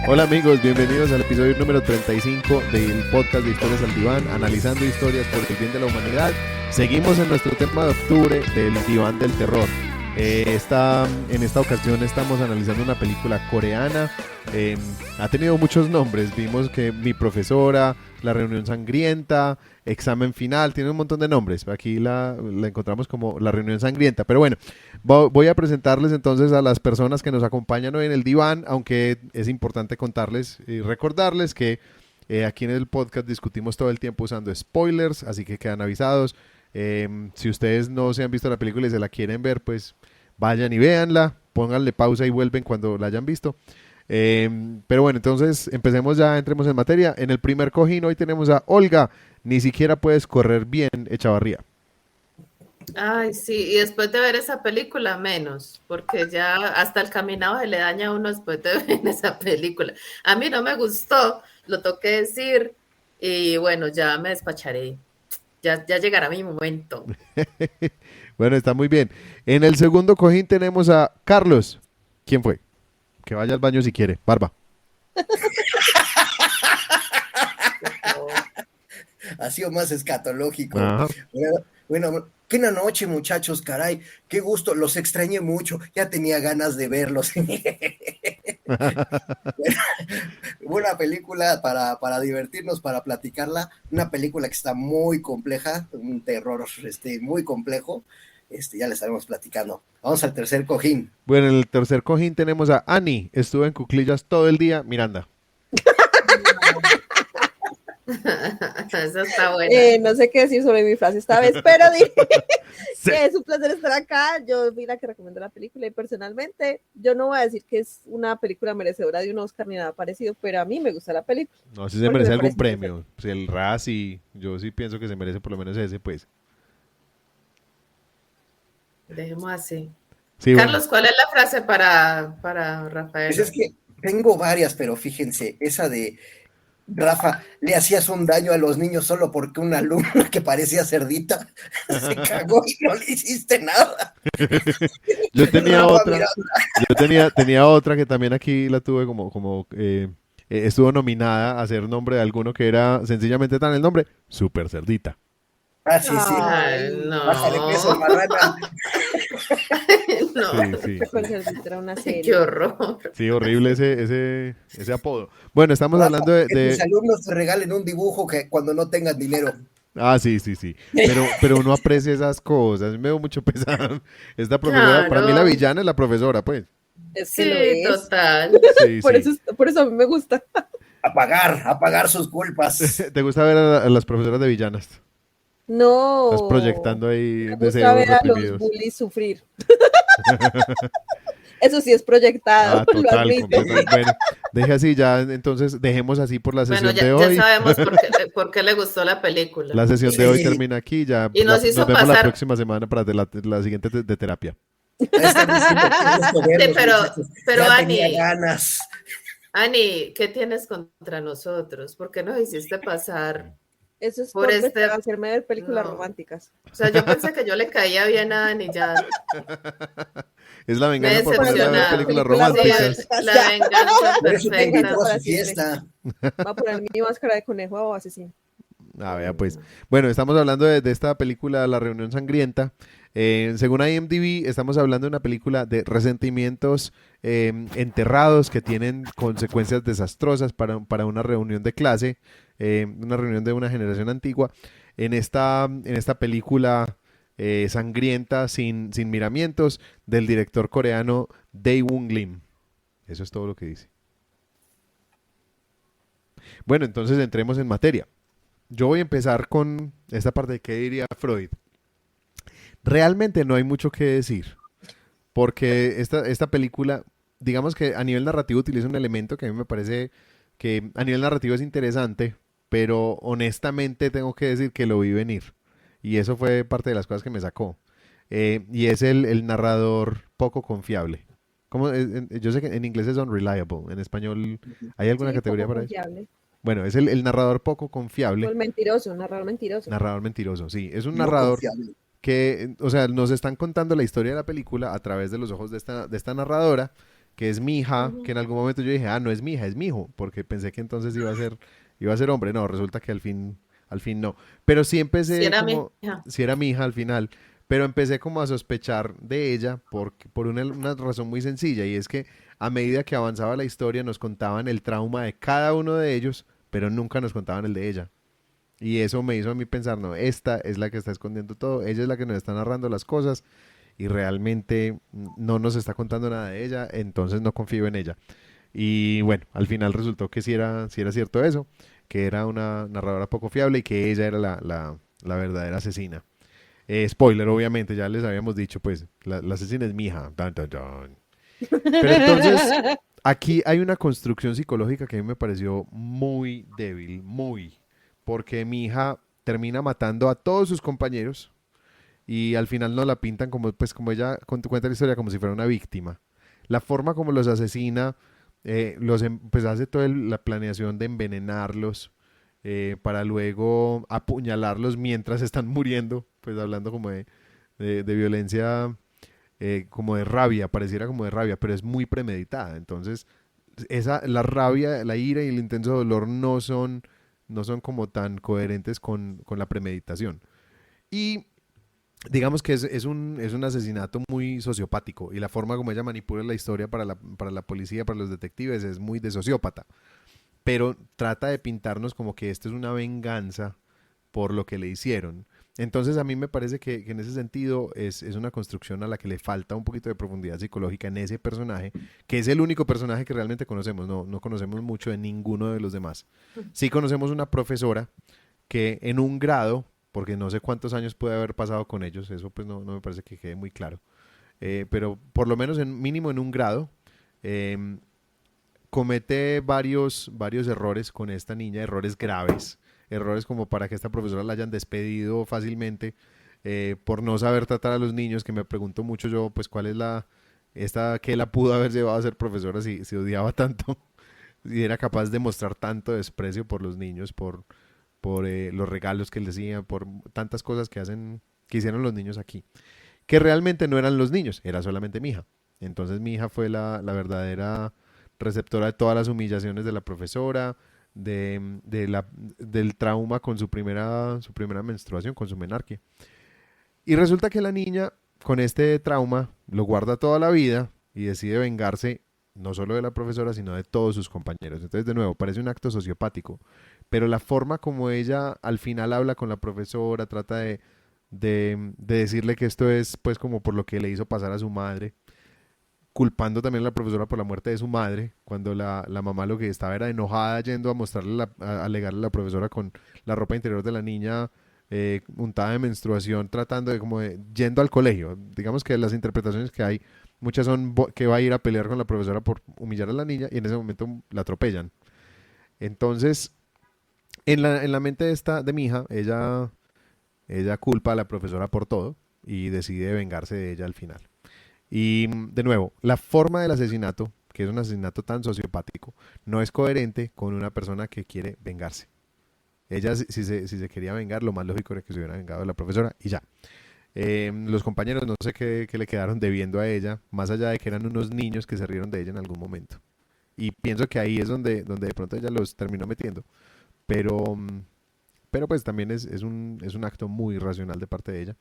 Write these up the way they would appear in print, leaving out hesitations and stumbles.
Hola amigos, bienvenidos al episodio número 35 del podcast de Historias al Diván, analizando historias por el bien de la humanidad. Seguimos en nuestro tema de octubre del Diván del Terror. En esta ocasión estamos analizando una película coreana. Ha tenido muchos nombres. Vimos que Mi Profesora, La Reunión Sangrienta, Examen Final, tiene un montón de nombres. Aquí la encontramos como La Reunión Sangrienta. Pero bueno, voy a presentarles entonces a las personas que nos acompañan hoy en el diván, aunque es importante contarles y recordarles que aquí en el podcast discutimos todo el tiempo usando spoilers, así que quedan avisados. Si ustedes no se han visto la película y se la quieren ver, pues vayan y véanla, pónganle pausa y vuelven cuando la hayan visto. Pero bueno, entonces empecemos ya, entremos en materia. En el primer cojín hoy tenemos a Olga. Ni siquiera puedes correr bien, Echavarría. Ay, sí, y después de ver esa película, menos, porque ya hasta el caminado se le daña a uno después de ver esa película. A mí no me gustó, lo toqué decir, y bueno, ya me despacharé. Ya llegará mi momento. Bueno, está muy bien. En el segundo cojín tenemos a Carlos. ¿Quién fue? Que vaya al baño si quiere. Barba. Ha sido más escatológico. Ajá. Bueno, qué una noche, muchachos, caray, qué gusto, los extrañé mucho, ya tenía ganas de verlos. Buena película para divertirnos, para platicarla, una película que está muy compleja, un terror muy complejo, ya le estaremos platicando. Vamos al tercer cojín. Bueno, en el tercer cojín tenemos a Annie. Estuve en cuclillas todo el día, Miranda. Eso está bueno. No sé qué decir sobre mi frase esta vez, pero dije Sí. que es un placer estar acá. Yo fui la que recomendó la película y personalmente yo no voy a decir que es una película merecedora de un Oscar ni nada parecido, pero a mí me gusta la película. No sé si se Porque merece me algún parece premio. Si el Razzie, yo sí pienso que se merece por lo menos ese, pues. Dejemos así. Sí, Carlos, ¿cuál es la frase para Rafael? Pues es que tengo varias, pero fíjense, esa de Rafa, le hacías un daño a los niños solo porque una alumna que parecía cerdita se cagó y no le hiciste nada. Yo tenía Rafa, otra. mira, Tenía otra que también aquí la tuve estuvo nominada a ser nombre de alguno que era sencillamente tan el nombre, Super Cerdita. Ah, sí, sí. Ay, no. Bájale peso, marrana. No, Sí. Con Cerdita era una serie. qué horror. Sí, horrible ese apodo. Bueno, estamos Rafa, hablando de... que tus alumnos te regalen un dibujo que cuando no tengan dinero. Ah, sí. Pero uno aprecia esas cosas. Me dio mucho pesar. Esta profesora, para mí la Claro. villana es la profesora, pues. Es que Sí, lo es. total. Sí, Por sí. eso a mí me gusta. A pagar sus culpas. ¿Te gusta ver a las profesoras de villanas? No. Estás proyectando ahí Me gusta deseos ver a los reprimidos. bullies sufrir. Eso sí es proyectado, Ah, lo total, admito. completamente. Bueno, deje así ya, entonces dejemos así por la sesión Bueno, de ya hoy. sabemos por qué le gustó la película. La sesión de Sí. hoy termina aquí, ya Y nos hizo nos vemos la pasar- próxima semana para la siguiente de terapia. Están diciendo, qué gusto verlos, Sí, pero muchachos. pero, Ya Ani, tenía ganas. Ani, ¿qué tienes contra nosotros? ¿Por qué nos hiciste pasar? Eso es Por por este- hacerme ver películas No. románticas. O sea, yo pensé que yo le caía bien a Ani ya. Es la Me he venganza por ponerla a ver decepcionado. películas Películas románticas. románticas. La Ya. venganza Por eso te perfecta. invitó a Para su siempre. fiesta. Va a poner mi máscara de conejo o asesino. Ah, vea pues. Bueno, estamos hablando de esta película La Reunión Sangrienta. Según IMDb, estamos hablando de una película de resentimientos enterrados que tienen consecuencias desastrosas para una reunión de clase, una reunión de una generación antigua. En esta película sangrienta, sin miramientos, del director coreano Dae-Woong Lim. Eso es todo lo que dice. Bueno, entonces entremos en materia. Yo voy a empezar con esta parte de qué diría Freud. Realmente no hay mucho que decir, porque esta película, digamos que a nivel narrativo utiliza un elemento que a mí me parece que a nivel narrativo es interesante, pero honestamente tengo que decir que lo vi venir. Y eso fue parte de las cosas que me sacó. Y es el narrador poco confiable. Yo sé que en inglés es unreliable, en español ¿hay alguna Sí, categoría poco para eso? confiable. Bueno, es el narrador poco O confiable. el mentiroso, narrador mentiroso. Narrador mentiroso, sí. Es un No narrador confiable. que, o sea, nos están contando la historia de la película a través de los ojos de esta narradora, que es mi hija, que Ujú. en algún momento yo dije, no es mi hija, es mi hijo, porque pensé que entonces iba a ser hombre. No, resulta que al fin no. Pero sí Si empecé era mi como, hija. si era mi hija al final, pero empecé como a sospechar de ella por una razón muy sencilla, y es que a medida que avanzaba la historia nos contaban el trauma de cada uno de ellos, pero nunca nos contaban el de ella. Y eso me hizo a mí pensar, no, esta es la que está escondiendo todo, ella es la que nos está narrando las cosas y realmente no nos está contando nada de ella, entonces no confío en ella. Y bueno, al final resultó que sí era cierto eso, que era una narradora poco fiable y que ella era la verdadera asesina. Spoiler, obviamente, ya les habíamos dicho, pues, la asesina es mi hija. Dun, dun, dun. Pero entonces, aquí hay una construcción psicológica que a mí me pareció muy débil, muy, porque mi hija termina matando a todos sus compañeros y al final no la pintan como, pues, como ella cuenta la historia como si fuera una víctima. La forma como los asesina, pues hace toda la planeación de envenenarlos para luego apuñalarlos mientras están muriendo, pues hablando como de violencia, como de rabia, pareciera como de rabia, pero es muy premeditada. Entonces, la rabia, la ira y el intenso dolor no son como tan coherentes con la premeditación. Y digamos que es un asesinato muy sociopático y la forma como ella manipula la historia para la policía, para los detectives, es muy de sociópata. Pero trata de pintarnos como que esto es una venganza por lo que le hicieron. Entonces a mí me parece que en ese sentido es una construcción a la que le falta un poquito de profundidad psicológica en ese personaje, que es el único personaje que realmente conocemos, no conocemos mucho de ninguno de los demás. Sí conocemos una profesora que en un grado, porque no sé cuántos años puede haber pasado con ellos, eso pues no me parece que quede muy claro, pero por lo menos mínimo en un grado, eh, comete varios errores con esta niña, errores graves, errores como para que esta profesora la hayan despedido fácilmente por no saber tratar a los niños, que me pregunto mucho yo, pues cuál es que la pudo haber llevado a ser profesora si odiaba tanto, si era capaz de mostrar tanto desprecio por los niños, por los regalos que les hacían, por tantas cosas que hicieron los niños aquí, que realmente no eran los niños, era solamente mi hija. Entonces mi hija fue la verdadera receptora de todas las humillaciones de la profesora, del trauma con su primera menstruación, con su menarquia. Y resulta que la niña, con este trauma, lo guarda toda la vida y decide vengarse no solo de la profesora, sino de todos sus compañeros. Entonces, de nuevo, parece un acto sociopático, pero la forma como ella al final habla con la profesora, trata de decirle que esto es pues como por lo que le hizo pasar a su madre, culpando también a la profesora por la muerte de su madre, cuando la mamá lo que estaba era enojada yendo a mostrarle, a alegarle a la profesora con la ropa interior de la niña untada de menstruación, tratando yendo al colegio. Digamos que las interpretaciones que hay, muchas son que va a ir a pelear con la profesora por humillar a la niña y en ese momento la atropellan. Entonces, en la mente de mi hija, ella culpa a la profesora por todo y decide vengarse de ella al final. Y de nuevo, la forma del asesinato, que es un asesinato tan sociopático, no es coherente con una persona que quiere vengarse. Ella, si se quería vengar, lo más lógico era que se hubiera vengado de la profesora y ya. Los compañeros no sé qué le quedaron debiendo a ella, más allá de que eran unos niños que se rieron de ella en algún momento. Y pienso que ahí es donde de pronto ella los terminó metiendo. Pero, pero pues también es un acto muy irracional de parte de ella.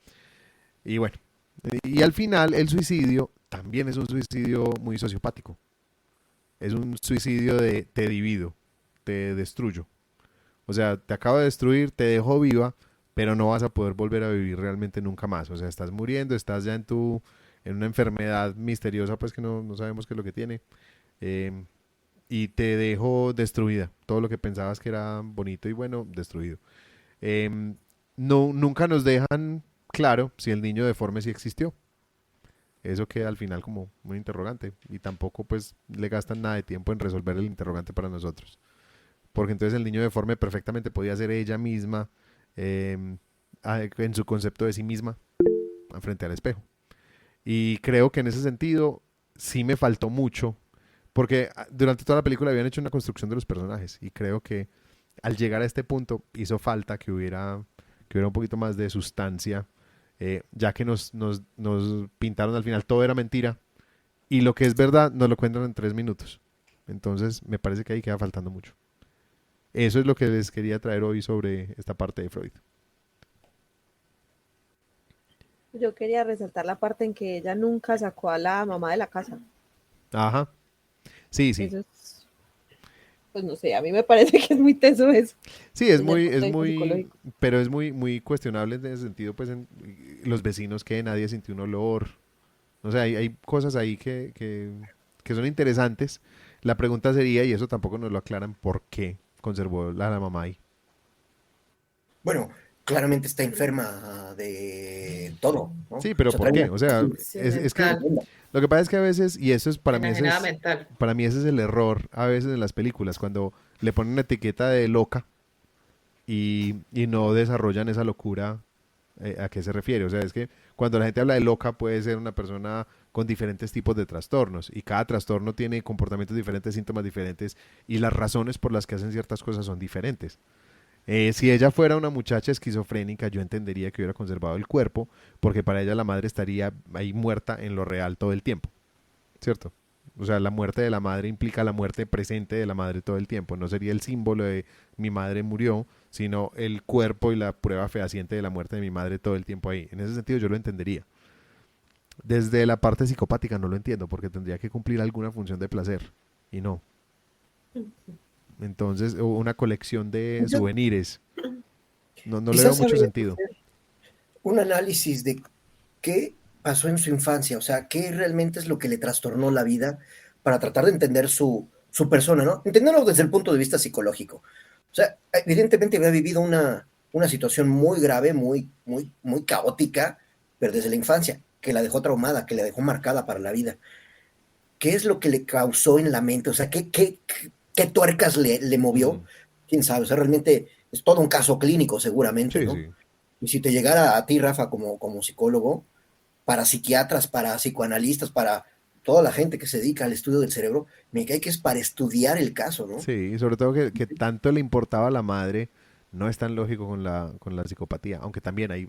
Y bueno, y al final el suicidio también es un suicidio muy sociopático. Es un suicidio de te divido, te destruyo. O sea, te acabo de destruir, te dejo viva, pero no vas a poder volver a vivir realmente nunca más. O sea, estás muriendo, estás ya en una enfermedad misteriosa, pues que no sabemos qué es lo que tiene. eh, y te dejo destruida. Todo lo que pensabas que era bonito y bueno, destruido. Nunca nos dejan claro si el niño deforme sí existió. Eso queda al final como un interrogante y tampoco pues le gastan nada de tiempo en resolver el interrogante para nosotros. Porque entonces el niño deforme perfectamente podía ser ella misma eh, en su concepto de sí misma frente al espejo. Y creo que en ese sentido sí me faltó mucho, porque durante toda la película habían hecho una construcción de los personajes y creo que al llegar a este punto hizo falta que hubiera un poquito más de sustancia, ya que nos pintaron al final todo era mentira y lo que es verdad nos lo cuentan en 3 minutos. Entonces me parece que ahí queda faltando mucho. Eso es lo que les quería traer hoy sobre esta parte de Freud. Yo quería resaltar la parte en que ella nunca sacó a la mamá de la casa. Ajá. Sí, sí. Eso es, pues no sé, a mí me parece que es muy teso eso, Sí, es desde el muy, punto es de vista muy, psicológico. pero es muy, muy cuestionable en ese sentido, pues los vecinos que nadie sintió un olor. O sea, hay cosas ahí que son interesantes. La pregunta sería, y eso tampoco nos lo aclaran, ¿por qué conservó la mamá ahí? Bueno, claramente está enferma de todo, ¿no? O Sí, pero sea, ¿por trae una qué? O sea, crisis Sí, es que mental, tremenda. lo que pasa es que a veces, y eso es para mí, enajenada mental. para mí ese es el error a veces en las películas, cuando le ponen una etiqueta de loca y no desarrollan esa locura, a qué se refiere. O sea, es que cuando la gente habla de loca puede ser una persona con diferentes tipos de trastornos y cada trastorno tiene comportamientos diferentes, síntomas diferentes y las razones por las que hacen ciertas cosas son diferentes. Si ella fuera una muchacha esquizofrénica, yo entendería que hubiera conservado el cuerpo, porque para ella la madre estaría ahí muerta en lo real todo el tiempo, ¿cierto? O sea, la muerte de la madre implica la muerte presente de la madre todo el tiempo. No sería el símbolo de mi madre murió, sino el cuerpo y la prueba fehaciente de la muerte de mi madre todo el tiempo ahí. En ese sentido yo lo entendería. Desde la parte psicopática no lo entiendo, porque tendría que cumplir alguna función de placer, y no. Entonces, o una colección de Yo souvenirs. No, no le veo quizás mucho habría que sentido. hacer un análisis de qué pasó en su infancia, o sea, qué realmente es lo que le trastornó la vida para tratar de entender su persona, ¿no? Entenderlo desde el punto de vista psicológico. O sea, evidentemente había vivido una situación muy grave, muy caótica, pero desde la infancia, que la dejó traumada, que la dejó marcada para la vida. ¿Qué es lo que le causó en la mente? O sea, ¿qué tuercas le movió? Mm, ¿Quién sabe? O sea, realmente es todo un caso clínico seguramente, sí, ¿no? sí. Y si te llegara a ti, Rafa, como psicólogo, para psiquiatras, para psicoanalistas, para toda la gente que se dedica al estudio del cerebro, me cae que es para estudiar el caso, ¿no? Sí, sobre todo que tanto le importaba a la madre, no es tan lógico con la psicopatía, aunque también hay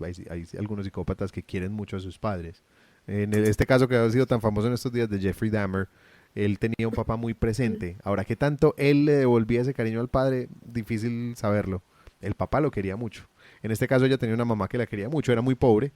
algunos psicópatas que quieren mucho a sus padres. Este caso que ha sido tan famoso en estos días de Jeffrey Dahmer, él tenía un papá muy presente. Ahora, ¿qué tanto él le devolvía ese cariño al padre? Difícil saberlo. El papá lo quería mucho. En este caso ella tenía una mamá que la quería mucho, era muy pobre,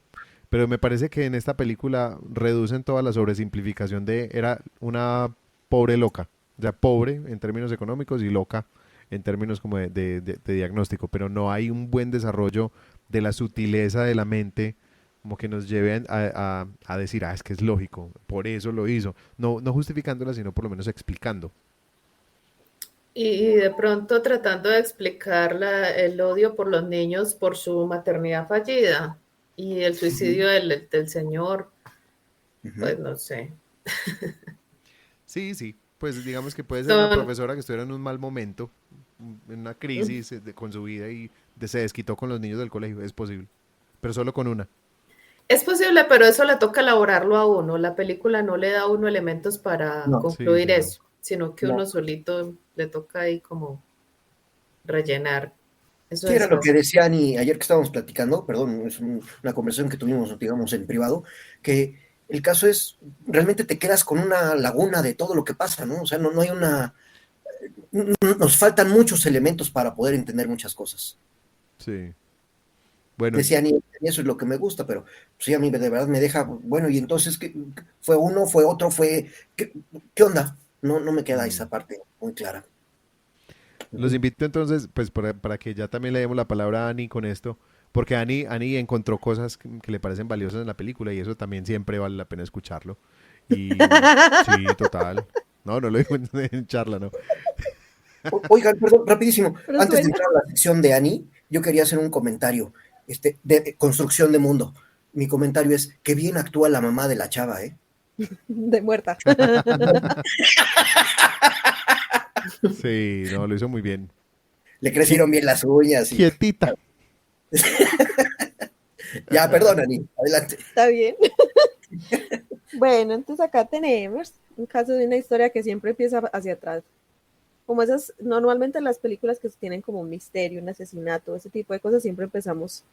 pero me parece que en esta película reducen toda la sobresimplificación de era una pobre loca, o sea, pobre en términos económicos y loca en términos como de diagnóstico, pero no hay un buen desarrollo de la sutileza de la mente como que nos lleve a decir, es que es lógico, por eso lo hizo, no, no justificándola, sino por lo menos explicando. Y de pronto tratando de explicar el odio por los niños por su maternidad fallida y el suicidio Ujú, del señor, ujú. pues no sé. Sí, sí, pues digamos que puede ser una Son, profesora que estuviera en un mal momento, en una crisis con su vida y se desquitó con los niños del colegio, es posible, pero solo con una. es posible, pero eso le toca elaborarlo a uno. La película no le da a uno elementos para No, Sí, concluir sí, no. eso, sino que uno no. solito le toca ahí como rellenar esos Sí, era lo que espacios. decía Ani ayer que estábamos platicando, perdón, es una conversación que tuvimos, digamos, en privado, que el caso es, realmente te quedas con una laguna de todo lo que pasa, ¿no? O sea, no hay nos faltan muchos elementos para poder entender muchas cosas. Sí. Bueno, Decía Ani, y eso es lo que me gusta, pero sí, a mí de verdad me deja, bueno, y entonces, ¿fue uno, fue otro, qué onda? No me queda mm, esa parte muy clara. los Ujú. invito entonces, pues para que ya también le demos la palabra a Ani con esto, porque Ani encontró cosas que le parecen valiosas en la película y eso también siempre vale la pena escucharlo. Y sí, total. No, no lo digo en charla, no. Oigan, perdón, rapidísimo, Pero antes de suena entrar a la sección de Ani, yo quería hacer un comentario, de construcción de mundo. Mi comentario es, que bien actúa la mamá de la chava, ¿eh? de muerta. Sí, no, lo hizo muy bien. Le Qui- crecieron bien las uñas y... Quietita. Ya, perdón, Ani, adelante. Está bien. Bueno, entonces acá tenemos un caso de una historia que siempre empieza hacia atrás. Como esas, normalmente las películas que tienen como un misterio, un asesinato, ese tipo de cosas, siempre empezamos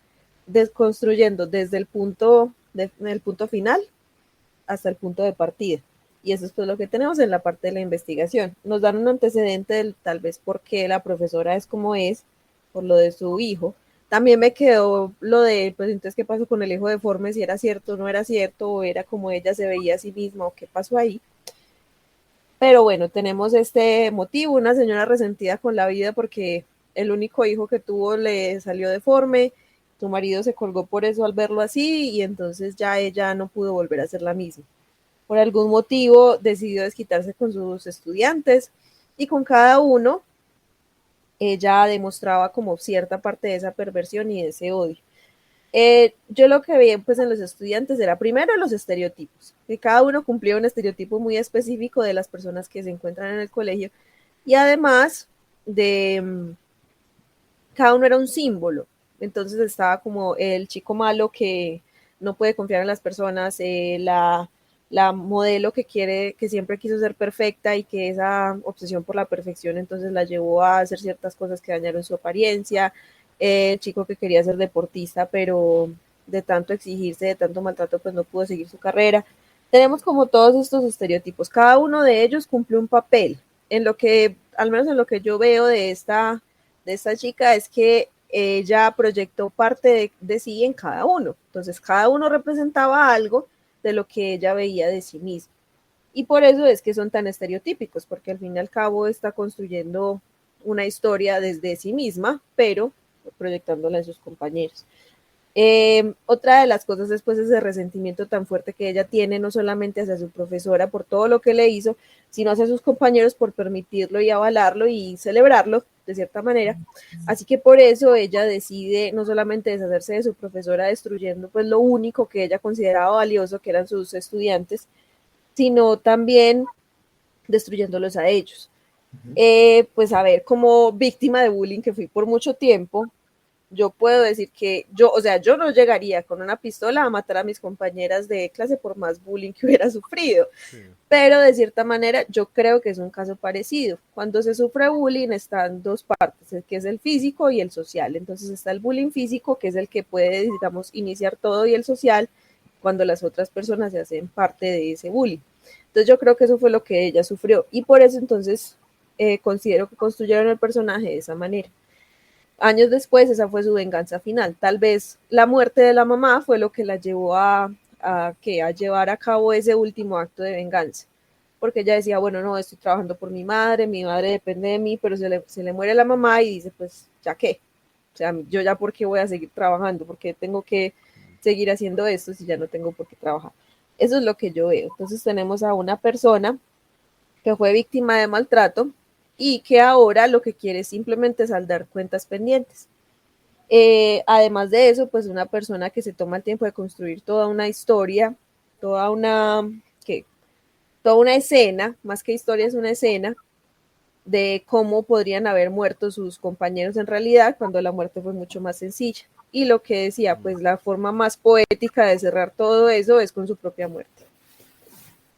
desconstruyendo desde el punto final hasta el punto de partida. Y eso es pues lo que tenemos en la parte de la investigación. Nos dan un antecedente del tal vez por qué la profesora es como es, por lo de su hijo. También me quedó lo de, pues entonces, ¿qué pasó con el hijo deforme? Si era cierto o no era cierto, o era como ella se veía a sí misma, o qué pasó ahí. Pero bueno, tenemos este motivo, una señora resentida con la vida porque el único hijo que tuvo le salió deforme, su marido se colgó por eso al verlo así y entonces ya ella no pudo volver a ser la misma. Por algún motivo decidió desquitarse con sus estudiantes y con cada uno ella demostraba como cierta parte de esa perversión y de ese odio. Yo lo que vi pues en los estudiantes era primero los estereotipos, que cada uno cumplía un estereotipo muy específico de las personas que se encuentran en el colegio y además de cada uno era un símbolo. Entonces estaba como el chico malo que no puede confiar en las personas, la modelo que quiere, que siempre quiso ser perfecta y que esa obsesión por la perfección entonces la llevó a hacer ciertas cosas que dañaron su apariencia, el chico que quería ser deportista pero de tanto exigirse, de tanto maltrato pues no pudo seguir su carrera. Tenemos como todos estos estereotipos, cada uno de ellos cumple un papel, en lo que, al menos en lo que yo veo de esta chica es que ella proyectó parte de sí en cada uno. Entonces, cada uno representaba algo de lo que ella veía de sí misma. Y por eso es que son tan estereotípicos, porque al fin y al cabo está construyendo una historia desde sí misma, pero proyectándola en sus compañeros. Otra de las cosas después es ese resentimiento tan fuerte que ella tiene, no solamente hacia su profesora por todo lo que le hizo, sino hacia sus compañeros por permitirlo y avalarlo y celebrarlo de cierta manera. Así que por eso ella decide no solamente deshacerse de su profesora destruyendo pues lo único que ella consideraba valioso, que eran sus estudiantes, sino también destruyéndolos a ellos. Pues a ver, como víctima de bullying que fui por mucho tiempo, yo puedo decir que yo, o sea, yo no llegaría con una pistola a matar a mis compañeras de clase por más bullying que hubiera sufrido, sí. Pero de cierta manera yo creo que es un caso parecido. Cuando se sufre bullying están dos partes, el que es el físico y el social. Entonces está el bullying físico, que es el que puede, digamos, iniciar todo, y el social, cuando las otras personas se hacen parte de ese bullying. Entonces yo creo que eso fue lo que ella sufrió y por eso entonces considero que construyeron el personaje de esa manera. Años después, esa fue su venganza final. Tal vez la muerte de la mamá fue lo que la llevó a llevar a cabo ese último acto de venganza. Porque ella decía, bueno, no, estoy trabajando por mi madre depende de mí, pero se le muere la mamá y dice, pues, ¿ya qué? O sea, yo ya por qué voy a seguir trabajando, porque tengo que seguir haciendo esto si ya no tengo por qué trabajar. Eso es lo que yo veo. Entonces tenemos a una persona que fue víctima de maltrato, y que ahora lo que quiere es simplemente saldar cuentas pendientes. Además de eso, pues una persona que se toma el tiempo de construir toda una historia, toda una escena, más que historia es una escena, de cómo podrían haber muerto sus compañeros en realidad, cuando la muerte fue mucho más sencilla. Y lo que decía, pues la forma más poética de cerrar todo eso es con su propia muerte.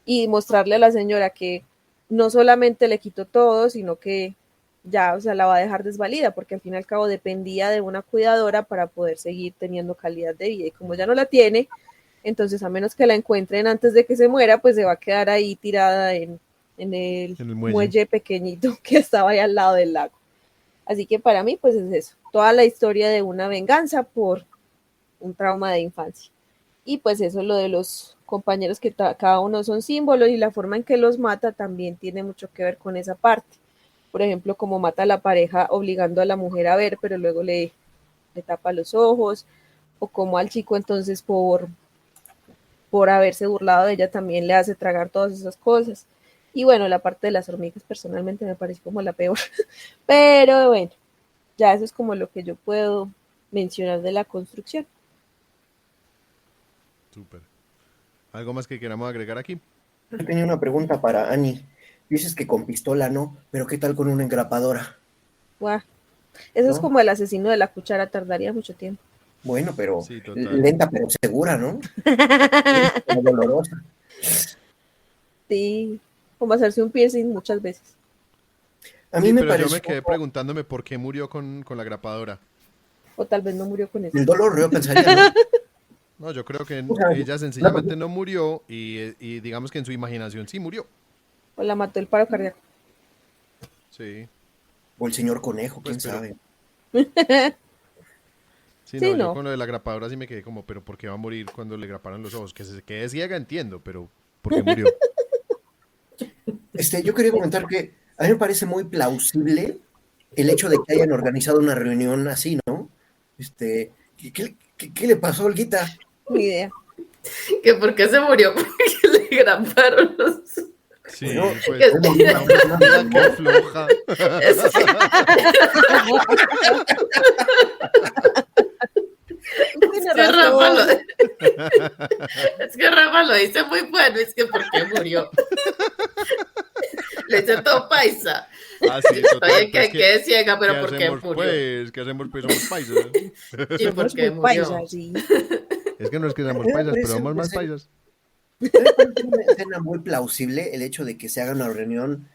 Y mostrarle a la señora que no solamente le quitó todo, sino que ya, o sea, la va a dejar desvalida, porque al fin y al cabo dependía de una cuidadora para poder seguir teniendo calidad de vida. Y como ya no la tiene, entonces a menos que la encuentren antes de que se muera, pues se va a quedar ahí tirada en el muelle pequeñito que estaba ahí al lado del lago. Así que para mí, pues es eso, toda la historia de una venganza por un trauma de infancia. Y pues eso, lo de los compañeros que cada uno son símbolos, y la forma en que los mata también tiene mucho que ver con esa parte. Por ejemplo, como mata a la pareja obligando a la mujer a ver, pero luego le tapa los ojos, o como al chico entonces por haberse burlado de ella también le hace tragar todas esas cosas. Y bueno, la parte de las hormigas personalmente me parece como la peor, pero bueno, ya eso es como lo que yo puedo mencionar de la construcción. Súper. ¿Algo más que queramos agregar aquí? Yo tenía una pregunta para Ani. Dices que con pistola no, pero ¿qué tal con una engrapadora? Wow. Eso ¿no? Es como el asesino de la cuchara, tardaría mucho tiempo. Bueno, pero sí, lenta pero segura, ¿no? Como dolorosa. Sí, como hacerse un piercing muchas veces. A mí me pareció... Yo me quedé preguntándome por qué murió con la grapadora. O tal vez no murió con eso. El dolor, yo pensaría, ¿no? No, yo creo que O sea, ella sencillamente no murió y digamos que en su imaginación sí murió. O la mató el paro cardíaco. Sí, o el señor conejo, pues quién pero sabe. sí, Sí, no, yo no. con lo de la grapadora sí me quedé como, pero ¿por qué va a morir cuando le graparon los ojos? Que se quede ciega entiendo, pero ¿por qué murió? Yo quería comentar que a mí me parece muy plausible el hecho de que hayan organizado una reunión así, ¿no? ¿Qué le pasó a Olguita? Ni idea. ¿Que por qué se murió? Porque le graparon los... Bueno, Sí, Que pues, fue morir una no, persona vea qué normal. floja. es, es Tiene que Rafa lo, razón. es que Rafa lo dice muy bueno, es que ¿por qué murió? Le dice todo paisa. Ah, sí, Está total, bien pues que quede ciega, ¿qué pero ¿por qué hacemos murió? pues? ¿Qué hacemos pues? Somos paisas. ¿Y por Somos qué muy murió? paisas, sí. Es que no es que A seamos mí me paisas, pero parece somos una más escena, paisas. a mí me parece una escena muy plausible el hecho de que se haga una reunión,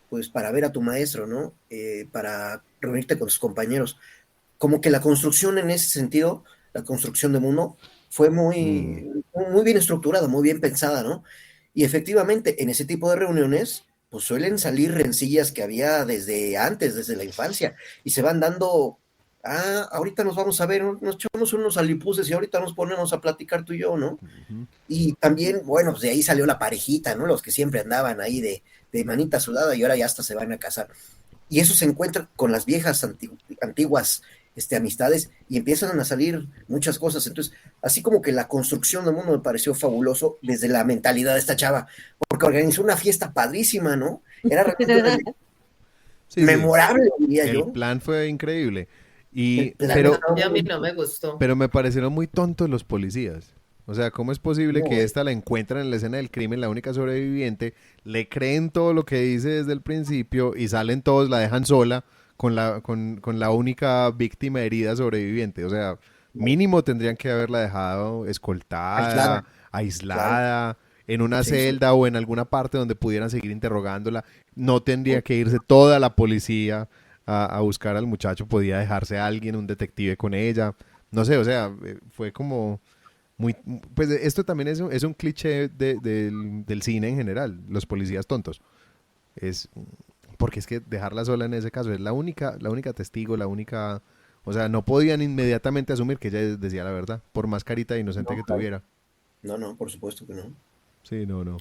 pues, para ver a tu maestro, ¿no? Para reunirte con tus compañeros. Como que la construcción en ese sentido, la construcción de mundo, fue Mm, muy bien estructurada, muy bien pensada, ¿no? Y efectivamente, en ese tipo de reuniones, pues suelen salir rencillas que había desde antes, desde la infancia, y se van dando, ahorita nos vamos a ver, nos echamos unos alipuses y ahorita nos ponemos a platicar tú y yo, ¿no? ujú. Y también, bueno, pues de ahí salió la parejita, ¿no? Los que siempre andaban ahí de manita sudada y ahora ya hasta se van a casar. Y eso se encuentra con las viejas antiguas amistades y empiezan a salir muchas cosas. Entonces, así como que la construcción del mundo me pareció fabuloso desde la mentalidad de esta chava, porque organizó una fiesta padrísima, ¿no? Era realmente una Sí, sí, memorable, diría el yo. plan fue increíble. El Y, plan pero, estaba Y a mí muy no bien. me gustó. pero me parecieron muy tontos los policías. O sea, ¿cómo es posible No, que esta la encuentran en la escena del crimen, la única sobreviviente, le creen todo lo que dice desde el principio y salen todos, la dejan sola con la única víctima herida sobreviviente? O sea, mínimo tendrían que haberla dejado escoltada, aislada, claro. aislada, en una Sí, sí. celda o en alguna parte donde pudieran seguir interrogándola. No tendría que irse toda la policía a buscar al muchacho, podía dejarse a alguien, un detective con ella. No sé, o sea, fue como muy, pues esto también es un cliché del cine en general, los policías tontos. Es porque es que dejarla sola en ese caso es la única testigo, la única, o sea, no podían inmediatamente asumir que ella decía la verdad, por más carita de inocente No, que claro. tuviera. No, no, por supuesto que no. Sí, no, no.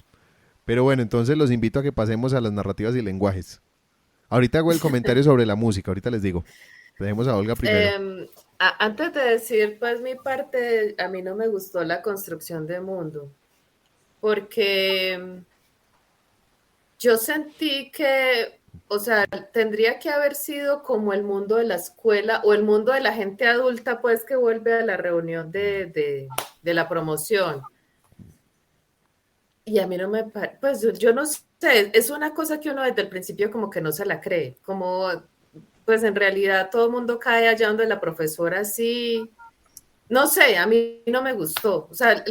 Pero bueno, entonces los invito a que pasemos a las narrativas y lenguajes. Ahorita hago el comentario sobre la música, ahorita les digo. Dejemos a Olga primero. Antes de decir, pues mi parte, a mí no me gustó la construcción de mundo, porque yo sentí que, o sea, tendría que haber sido como el mundo de la escuela o el mundo de la gente adulta, pues que vuelve a la reunión de la promoción. Y a mí no me parece, pues yo no sé, es una cosa que uno desde el principio como que no se la cree, como pues en realidad todo el mundo cae allá donde la profesora sí, no sé, a mí no me gustó. O sea,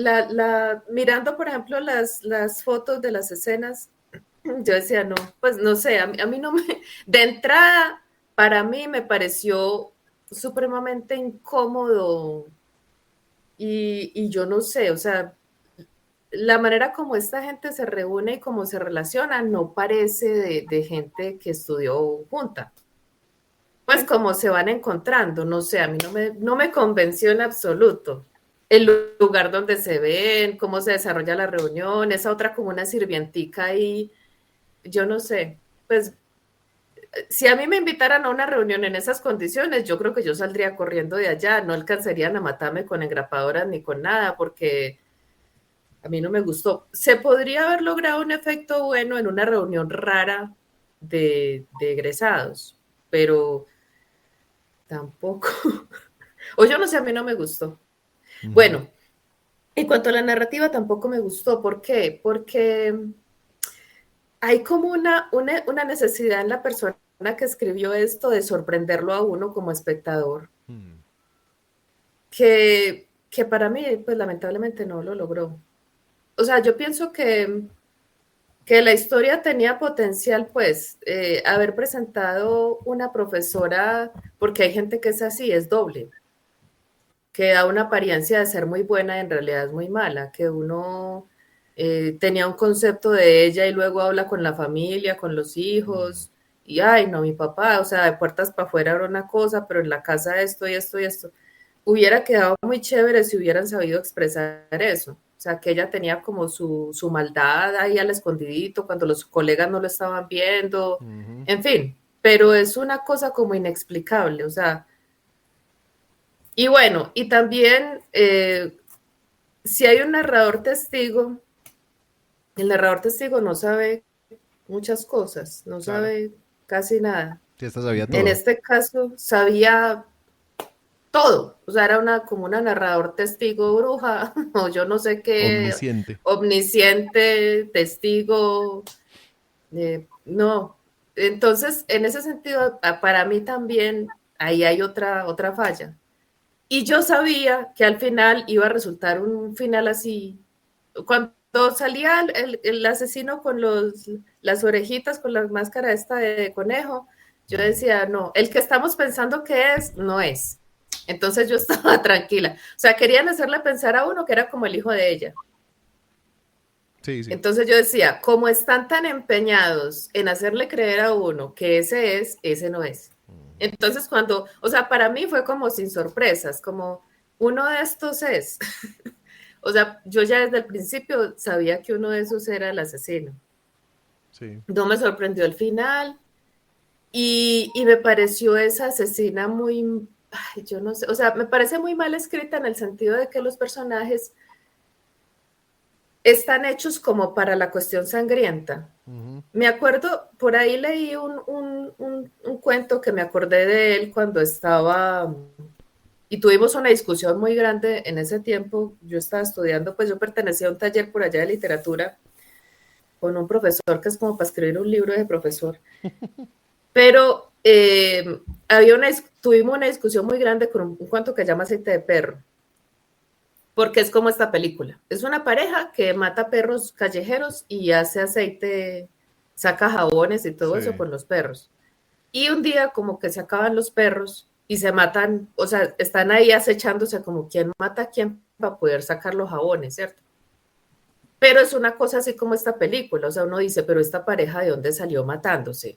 mirando por ejemplo las fotos de las escenas, yo decía, no, pues no sé, a mí no me, de entrada, para mí me pareció supremamente incómodo y yo no sé, o sea, la manera como esta gente se reúne y cómo se relaciona no parece de gente que estudió junta. Pues como se van encontrando, no sé, a mí no me convenció en absoluto. El lugar donde se ven, cómo se desarrolla la reunión, esa otra como una sirvientica ahí, yo no sé. Pues si a mí me invitaran a una reunión en esas condiciones, yo creo que yo saldría corriendo de allá, no alcanzarían a matarme con engrapadoras ni con nada, porque a mí no me gustó. Se podría haber logrado un efecto bueno en una reunión rara de egresados, pero tampoco. O yo no sé, a mí no me gustó. Ujú. Bueno, en cuanto a la narrativa, tampoco me gustó. ¿Por qué? Porque hay como una necesidad en la persona que escribió esto de sorprenderlo a uno como espectador, Mm. que para mí, pues lamentablemente no lo logró. O sea, yo pienso que la historia tenía potencial, pues, haber presentado una profesora, porque hay gente que es así, es doble. que da una apariencia de ser muy buena y en realidad es muy mala, que uno tenía un concepto de ella y luego habla con la familia, con los hijos, y ay, no, mi papá, o sea, de puertas para afuera era una cosa, pero en la casa esto y esto y esto. Hubiera quedado muy chévere si hubieran sabido expresar eso. O sea, que ella tenía como su maldad ahí al escondidito cuando los colegas no lo estaban viendo, en fin, pero es una cosa como inexplicable, o sea, y bueno, y también si hay un narrador testigo, el narrador testigo no sabe muchas cosas, no Claro. sabe casi nada. Sí, esta sabía todo. En este caso sabía todo, o sea, era como una narrador testigo bruja, o yo no sé qué, omnisciente, testigo, no. Entonces, en ese sentido, para mí también ahí hay otra falla. Y yo sabía que al final iba a resultar un final así. Cuando salía el asesino con las orejitas, con la máscara esta de conejo, yo decía, no, el que estamos pensando que es, no es. Entonces yo estaba tranquila. O sea, querían hacerle pensar a uno que era como el hijo de ella. Sí, sí. Entonces yo decía, como están tan empeñados en hacerle creer a uno que ese es, ese no es. Entonces cuando, o sea, para mí fue como sin sorpresas, como uno de estos es. O sea, yo ya desde el principio sabía que uno de esos era el asesino. Sí. No me sorprendió el final y me pareció esa asesina muy, ay, yo no sé, o sea, me parece muy mal escrita en el sentido de que los personajes están hechos como para la cuestión sangrienta. Me acuerdo, por ahí leí un cuento que me acordé de él cuando estaba, y tuvimos una discusión muy grande en ese tiempo. Yo estaba estudiando, pues yo pertenecía a un taller por allá de literatura con un profesor que es como para escribir un libro de profesor. Pero tuvimos una discusión muy grande con un cuento que se llama Aceite de Perro. Porque es como esta película. Es una pareja que mata perros callejeros y hace aceite, saca jabones y todo eso con los perros. Y un día como que se acaban los perros y se matan, o sea, están ahí acechándose como quién mata a quién para poder sacar los jabones, ¿cierto? Pero es una cosa así como esta película, o sea, uno dice, pero esta pareja ¿de dónde salió matándose?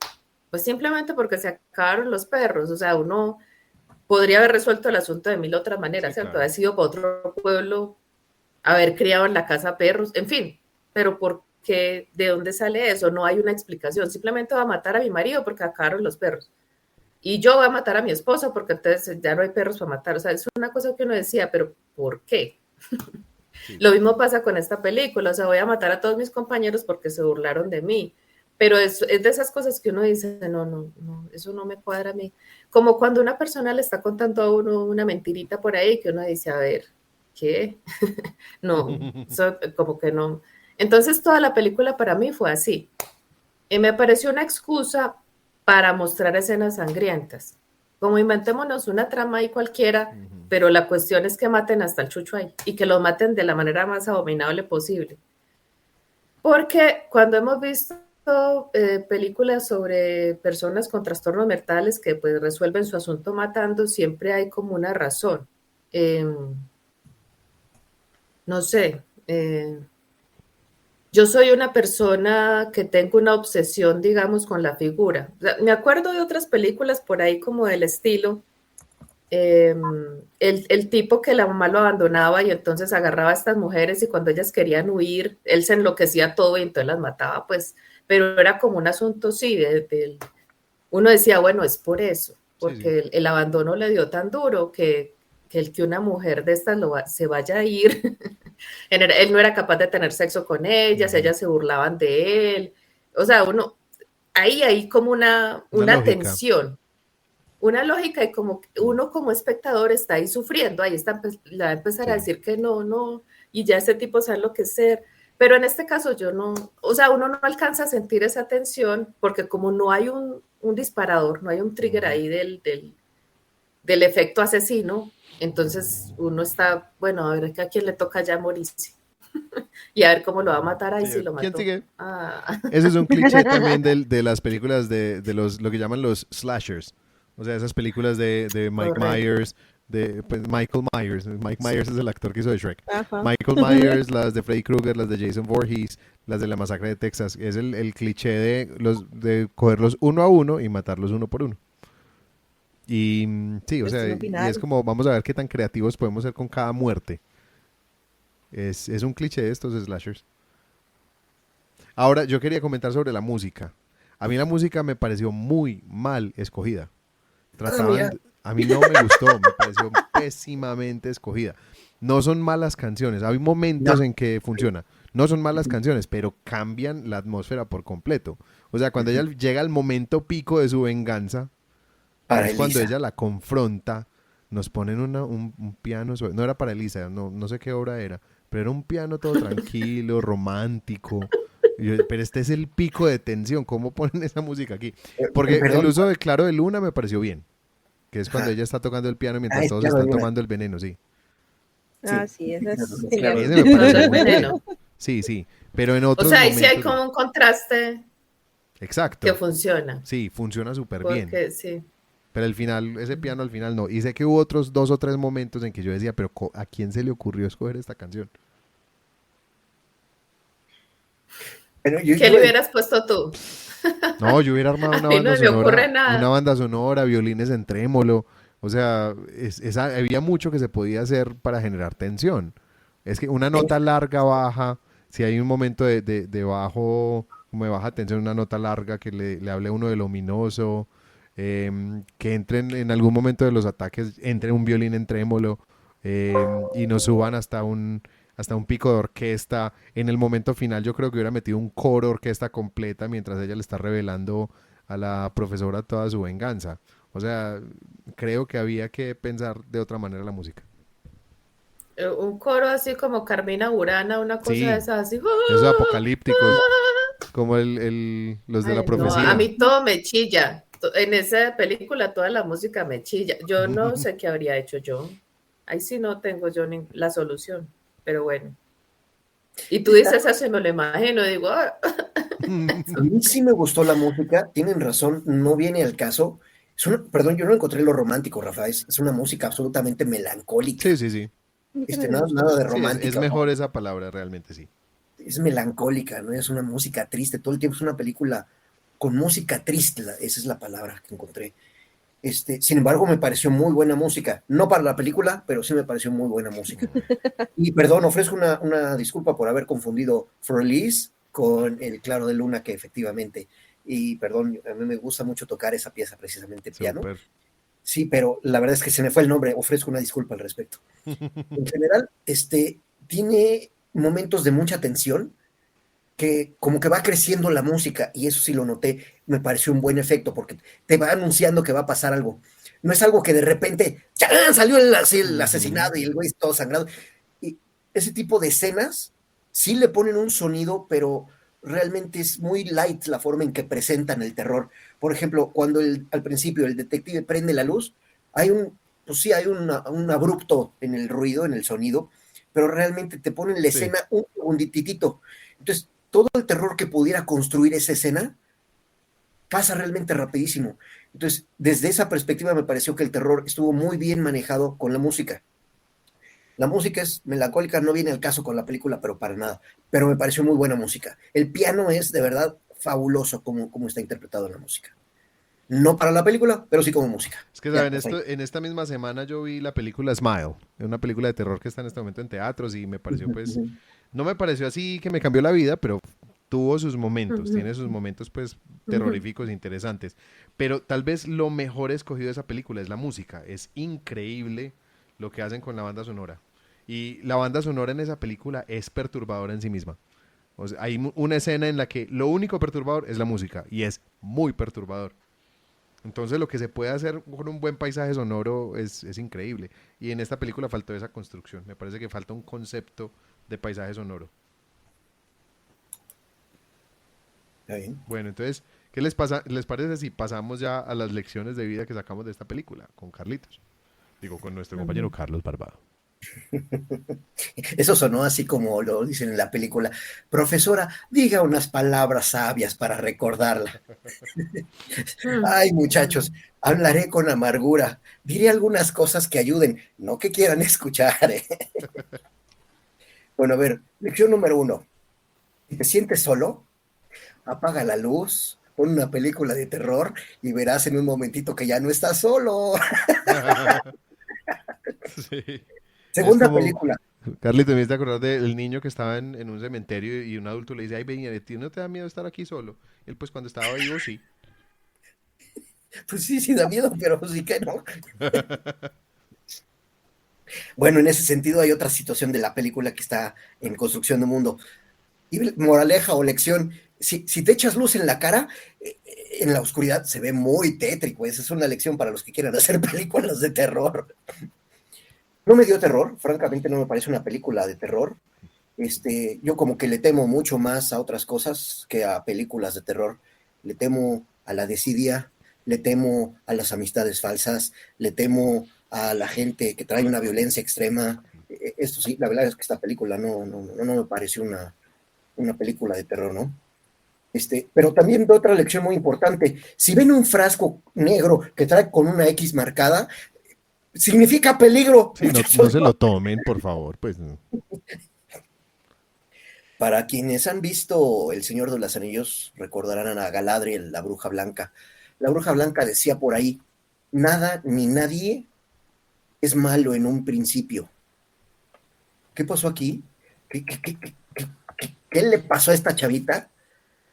Pues simplemente porque se acabaron los perros, o sea, uno podría haber resuelto el asunto de mil otras maneras, ¿cierto? Claro. Haber sido para otro pueblo, haber criado en la casa perros, en fin, pero ¿por qué? ¿De dónde sale eso? No hay una explicación, simplemente va a matar a mi marido porque acabaron los perros. Y yo voy a matar a mi esposa porque entonces ya no hay perros para matar. O sea, es una cosa que uno decía, pero ¿por qué? Sí. Lo mismo pasa con esta película, o sea, voy a matar a todos mis compañeros porque se burlaron de mí. Pero es de esas cosas que uno dice, no, eso no me cuadra a mí. Como cuando una persona le está contando a uno una mentirita por ahí que uno dice, a ver, ¿qué? No, eso como que no. Entonces toda la película para mí fue así. Y me pareció una excusa para mostrar escenas sangrientas. Como inventémonos una trama ahí cualquiera, pero la cuestión es que maten hasta el chucho ahí y que lo maten de la manera más abominable posible. Porque cuando hemos visto películas sobre personas con trastornos mentales que pues resuelven su asunto matando, siempre hay como una razón. No sé, yo soy una persona que tengo una obsesión, digamos, con la figura. O sea, me acuerdo de otras películas por ahí como del estilo, el tipo que la mamá lo abandonaba y entonces agarraba a estas mujeres y cuando ellas querían huir, él se enloquecía todo y entonces las mataba, pues, pero era como un asunto, sí, uno decía, bueno, es por eso, porque sí. El abandono le dio tan duro que el que una mujer de estas se vaya a ir, él no era capaz de tener sexo con ellas se burlaban de él, o sea, ahí hay como una tensión, una lógica y como uno como espectador está ahí sufriendo, ahí le va a empezar a decir que no, y ya ese tipo sabe lo que es ser, pero en este caso yo no, o sea, uno no alcanza a sentir esa tensión porque como no hay un disparador, no hay un trigger ahí del efecto asesino, entonces uno está, bueno, a ver a quién le toca ya morirse. Y a ver cómo lo va a matar ahí si lo mató. ¿Quién sigue? Ese es un cliché también de las películas de lo que llaman los slashers. O sea, esas películas de Mike Myers, pues, Michael Myers. Mike Myers es el actor que hizo de Shrek. Ajá. Michael Myers, las de Freddy Krueger, las de Jason Voorhees, las de la masacre de Texas. Es el cliché de cogerlos uno a uno y matarlos uno por uno. Y sí, o sea, Destino y final. es como vamos a ver qué tan creativos podemos ser con cada muerte. Es un cliché de estos slashers. Ahora, yo quería comentar sobre la música. A mí la música me pareció muy mal escogida. Mira. A mí no me gustó, me pareció pésimamente escogida. No son malas canciones, hay momentos No. en que funciona. No son malas canciones, pero cambian la atmósfera por completo. O sea, cuando ella llega al momento pico de su venganza, Para es cuando Elisa. ella la confronta, nos ponen un piano, no era para Elisa, no sé qué obra era, pero era un piano todo tranquilo, romántico. Pero este es el pico de tensión, ¿cómo ponen esa música aquí? Porque el Perdón. uso de Claro de Luna me pareció bien, que es cuando Ajá. ella está tocando el piano mientras Es todos Claro de están Luna. tomando el veneno, sí. Ah, Sí. sí, esa es Claro, genial. Ese me Cuando pareció el muy veneno. bueno. Sí, sí, pero en O otros sea, ahí sí hay momentos no. como un contraste que Exacto, funciona, sí, funciona súper bien. porque sí. Pero el final, ese piano al final no. Y sé que hubo otros 2 o 3 momentos en que yo decía, pero ¿a quién se le ocurrió escoger esta canción? Pero yo, ¿Qué yo, le hubieras puesto tú? No, yo hubiera armado A mí no me ocurre nada. banda sonora, violines en trémolo. O sea, había mucho que se podía hacer para generar tensión. Es que una nota larga, baja, si hay un momento de bajo, como de baja tensión, una nota larga que le hable a uno de lo ominoso, que entren en algún momento de los ataques, entre un violín en trémolo y nos suban hasta un pico de orquesta. En el momento final yo creo que hubiera metido un coro orquesta completa mientras ella le está revelando a la profesora toda su venganza. O sea, creo que había que pensar de otra manera la música. Un coro así como Carmina Burana, una cosa de Sí, esas así. esos apocalípticos, como los de la Ay, no, a profecía. mí todo me chilla. En esa película toda la música me chilla. Yo no sé qué habría hecho yo. Ahí sí no tengo yo la solución, pero bueno. Y tú dices eso y me lo imagino, digo, "Ah". a mí sí me gustó la música, tienen razón, no viene al caso. Perdón, yo no encontré lo romántico, Rafa, es una música absolutamente melancólica. Sí, sí, sí. A mí también me Nada, gustó. nada de Sí, es romántica, mejor ¿no? esa palabra realmente, sí. Es melancólica, no es una música triste, todo el tiempo es una película con música triste, esa es la palabra que encontré. Sin embargo, me pareció muy buena música, no para la película, pero sí me pareció muy buena música. Y perdón, ofrezco una disculpa por haber confundido Frolis con el Claro de Luna, que efectivamente, y perdón, a mí me gusta mucho tocar esa pieza, precisamente piano. Súper. Sí, pero la verdad es que se me fue el nombre, ofrezco una disculpa al respecto. En general, tiene momentos de mucha tensión, que como que va creciendo la música, y eso sí lo noté, me pareció un buen efecto, porque te va anunciando que va a pasar algo. No es algo que de repente ¡chan! Salió el Ujú. asesinado y el güey todo sangrado. Y ese tipo de escenas sí le ponen un sonido, pero realmente es muy light la forma en que presentan el terror. Por ejemplo, cuando al principio el detective prende la luz, pues sí, hay un abrupto en el ruido, en el sonido, pero realmente te ponen la Sí. escena un segunditito. Entonces, todo el terror que pudiera construir esa escena pasa realmente rapidísimo. Entonces, desde esa perspectiva me pareció que el terror estuvo muy bien manejado con la música. La música es melancólica, no viene al caso con la película, pero para nada. Pero me pareció muy buena música. El piano es de verdad fabuloso como está interpretado en la música. No para la película, pero sí como música. Es que, Ya, ¿saben? hasta ahí. En esta misma semana yo vi la película Smile, una película de terror que está en este momento en teatros y me pareció, pues, no me pareció así que me cambió la vida, pero tuvo sus momentos, tiene sus momentos, pues, terroríficos e interesantes. Pero tal vez lo mejor escogido de esa película es la música. Es increíble lo que hacen con la banda sonora. Y la banda sonora en esa película es perturbadora en sí misma. O sea, hay una escena en la que lo único perturbador es la música y es muy perturbador. Entonces lo que se puede hacer con un buen paisaje sonoro es increíble. Y en esta película faltó esa construcción. Me parece que falta un concepto de paisaje sonoro. Está bien. Bueno, entonces, ¿qué les parece si pasamos ya a las lecciones de vida que sacamos de esta película con Carlitos? Digo, con nuestro compañero Carlos Barbado. Eso sonó así como lo dicen en la película. Profesora, diga unas palabras sabias para recordarla. Ay, muchachos, hablaré con amargura. Diré algunas cosas que ayuden, no que quieran escuchar. Bueno, a ver, lección número 1. Si te sientes solo, apaga la luz, pon una película de terror y verás en un momentito que ya no estás solo. Sí. Es Segunda como, película. Carlito, me hiciste acordar del niño que estaba en un cementerio y un adulto le dice, ay, venía, ¿a ti no te da miedo estar aquí solo? Él, pues, cuando estaba vivo, sí. Pues sí, sí da miedo, pero sí que no. Bueno, en ese sentido hay otra situación de la película que está en construcción de mundo. Y moraleja o lección, si te echas luz en la cara, en la oscuridad se ve muy tétrico. Esa es una lección para los que quieran hacer películas de terror. No me dio terror, francamente no me parece una película de terror. Yo como que le temo mucho más a otras cosas que a películas de terror. Le temo a la desidia, le temo a las amistades falsas, le temo a la gente que trae una violencia extrema. Esto sí, la verdad es que esta película no me pareció una película de terror, ¿no? Pero también de otra lección muy importante. Si ven un frasco negro que trae con una X marcada, significa peligro, Sí, no, no muchachos. se lo tomen, por favor, pues. No. Para quienes han visto El Señor de los Anillos, recordarán a Galadriel, la bruja blanca. La bruja blanca decía por ahí, nada ni nadie es malo en un principio. ¿Qué pasó aquí? ¿Qué le pasó a esta chavita?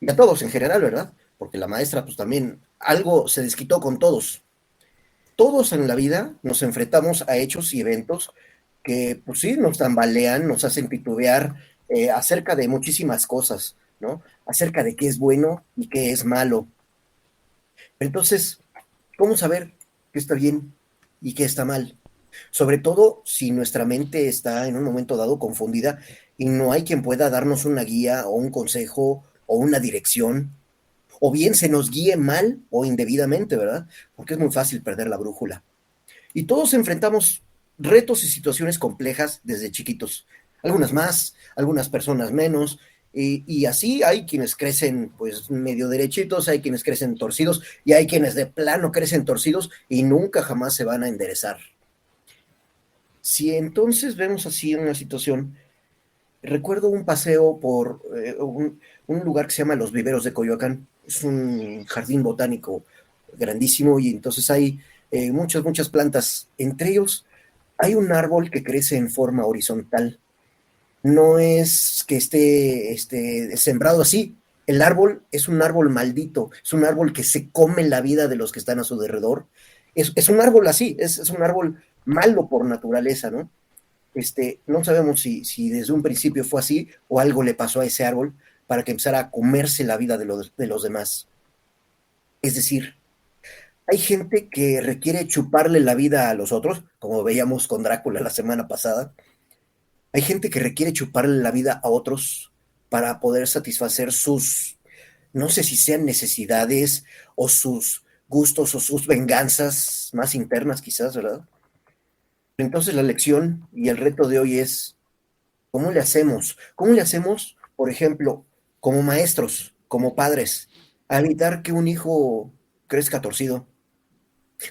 Y a todos en general, ¿verdad? Porque la maestra pues también algo se desquitó con todos. Todos en la vida nos enfrentamos a hechos y eventos que pues sí nos tambalean, nos hacen titubear acerca de muchísimas cosas, ¿no? Acerca de qué es bueno y qué es malo. Entonces, ¿cómo saber qué está bien y qué está mal? Sobre todo si nuestra mente está en un momento dado confundida y no hay quien pueda darnos una guía o un consejo o una dirección, o bien se nos guíe mal o indebidamente, ¿verdad? Porque es muy fácil perder la brújula. Y todos enfrentamos retos y situaciones complejas desde chiquitos. Algunas más, algunas personas menos. Y así hay quienes crecen pues medio derechitos, hay quienes crecen torcidos y hay quienes de plano crecen torcidos y nunca jamás se van a enderezar. Si entonces vemos así una situación, recuerdo un paseo por un lugar que se llama Los Viveros de Coyoacán. Es un jardín botánico grandísimo y entonces hay muchas plantas. Entre ellos hay un árbol que crece en forma horizontal. No es que esté sembrado así. El árbol es un árbol maldito, es un árbol que se come la vida de los que están a su alrededor. Es un árbol así, es un árbol malo por naturaleza, ¿no? No sabemos si desde un principio fue así o algo le pasó a ese árbol para que empezara a comerse la vida de los demás. Es decir, hay gente que requiere chuparle la vida a los otros, como veíamos con Drácula la semana pasada. Hay gente que requiere chuparle la vida a otros para poder satisfacer sus, no sé si sean necesidades o sus gustos o sus venganzas más internas quizás, ¿verdad? Entonces la lección y el reto de hoy es, ¿cómo le hacemos? ¿Cómo le hacemos, por ejemplo, como maestros, como padres, a evitar que un hijo crezca torcido?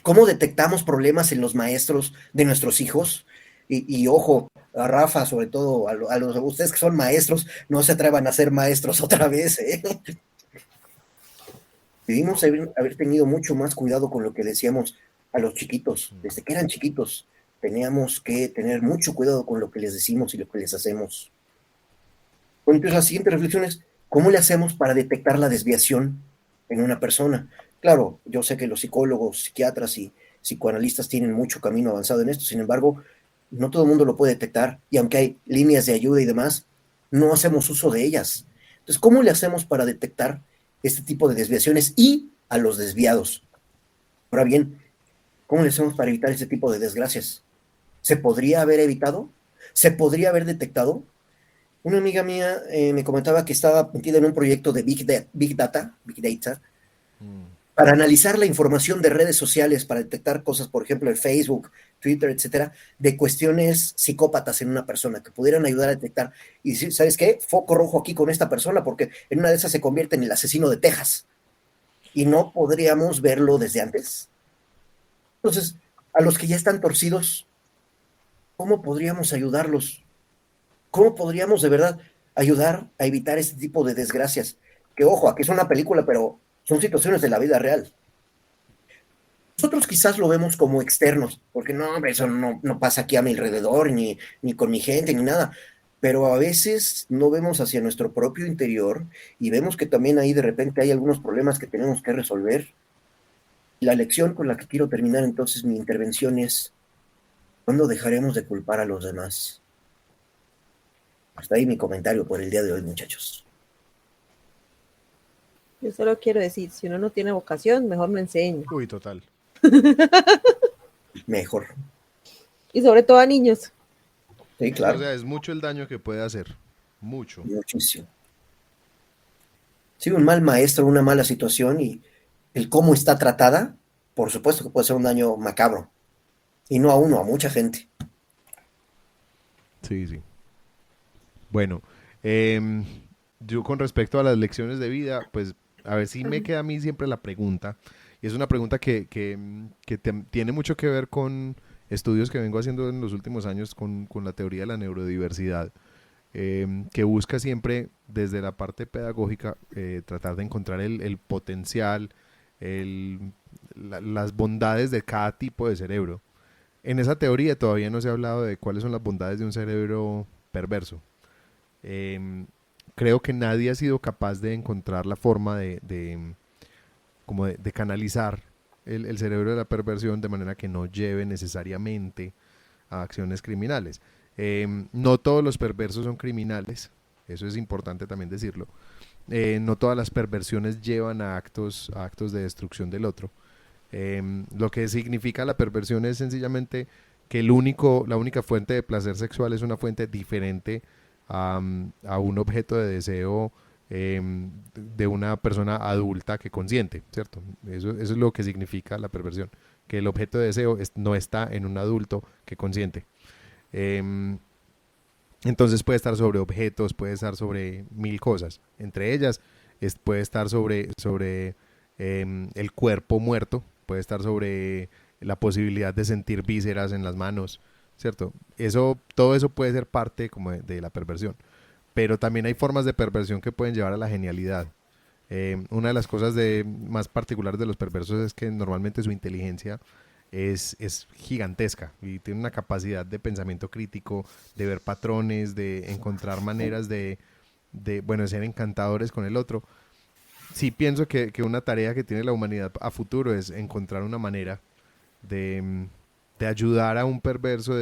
¿Cómo detectamos problemas en los maestros de nuestros hijos? Y ojo, a Rafa, sobre todo, a ustedes que son maestros, no se atrevan a ser maestros otra vez, ¿eh? Debimos haber tenido mucho más cuidado con lo que decíamos a los chiquitos. Desde que eran chiquitos, teníamos que tener mucho cuidado con lo que les decimos y lo que les hacemos. Bueno, entonces la siguiente reflexión es, ¿cómo le hacemos para detectar la desviación en una persona? Claro, yo sé que los psicólogos, psiquiatras y psicoanalistas tienen mucho camino avanzado en esto, sin embargo, no todo el mundo lo puede detectar y aunque hay líneas de ayuda y demás, no hacemos uso de ellas. Entonces, ¿cómo le hacemos para detectar este tipo de desviaciones y a los desviados? Ahora bien, ¿cómo le hacemos para evitar este tipo de desgracias? ¿Se podría haber evitado? ¿Se podría haber detectado? Una amiga mía me comentaba que estaba metida en un proyecto de Big Data, para analizar la información de redes sociales, para detectar cosas, por ejemplo, en Facebook, Twitter, etcétera, de cuestiones psicópatas en una persona que pudieran ayudar a detectar y decir, ¿sabes qué? Foco rojo aquí con esta persona, porque en una de esas se convierte en el asesino de Texas y no podríamos verlo desde antes. Entonces, a los que ya están torcidos, ¿cómo podríamos ayudarlos? ¿Cómo podríamos de verdad ayudar a evitar este tipo de desgracias? Que ojo, aquí es una película, pero son situaciones de la vida real. Nosotros quizás lo vemos como externos, porque no, hombre, eso no pasa aquí a mi alrededor, ni con mi gente, ni nada. Pero a veces no vemos hacia nuestro propio interior y vemos que también ahí de repente hay algunos problemas que tenemos que resolver. Y la lección con la que quiero terminar entonces mi intervención es, ¿cuándo dejaremos de culpar a los demás? Hasta ahí mi comentario por el día de hoy, muchachos. Yo solo quiero decir, si uno no tiene vocación, mejor no enseñe. Uy, total. Mejor. Y sobre todo a niños. Sí, Sí, claro. o sea, es mucho el daño que puede hacer. Mucho. Muchísimo. Sí, un mal maestro, una mala situación y el cómo está tratada, por supuesto que puede ser un daño macabro. Y no a uno, a mucha gente. Sí, sí. Bueno, em, yo con respecto a las lecciones de vida, pues a ver si me queda a mí siempre la pregunta, y es una pregunta que tiene mucho que ver con estudios que vengo haciendo en los últimos años con la teoría de la neurodiversidad, que busca siempre desde la parte pedagógica tratar de encontrar el potencial, el- las bondades de cada tipo de cerebro. En esa teoría todavía no se ha hablado de cuáles son las bondades de un cerebro perverso. Em, Creo que nadie ha sido capaz de encontrar la forma como de canalizar el cerebro de la perversión de manera que no lleve necesariamente a acciones criminales. No todos los perversos son criminales, eso es importante también decirlo. No todas las perversiones llevan a actos de destrucción del otro. Lo que significa la perversión es sencillamente que la única fuente de placer sexual es una fuente diferente a un objeto de deseo de una persona adulta que consiente, ¿cierto? Eso es lo que significa la perversión, que el objeto de deseo no está en un adulto que consiente. Em, entonces puede estar sobre objetos, puede estar sobre mil cosas. Entre ellas puede estar sobre el cuerpo muerto, puede estar sobre la posibilidad de sentir vísceras en las manos, ¿cierto? Todo eso puede ser parte como de la perversión. Pero también hay formas de perversión que pueden llevar a la genialidad. Una de las cosas más particulares de los perversos es que normalmente su inteligencia es gigantesca y tiene una capacidad de pensamiento crítico, de ver patrones, de encontrar maneras de ser encantadores con el otro. Sí pienso que una tarea que tiene la humanidad a futuro es encontrar una manera de, de ayudar a un perverso,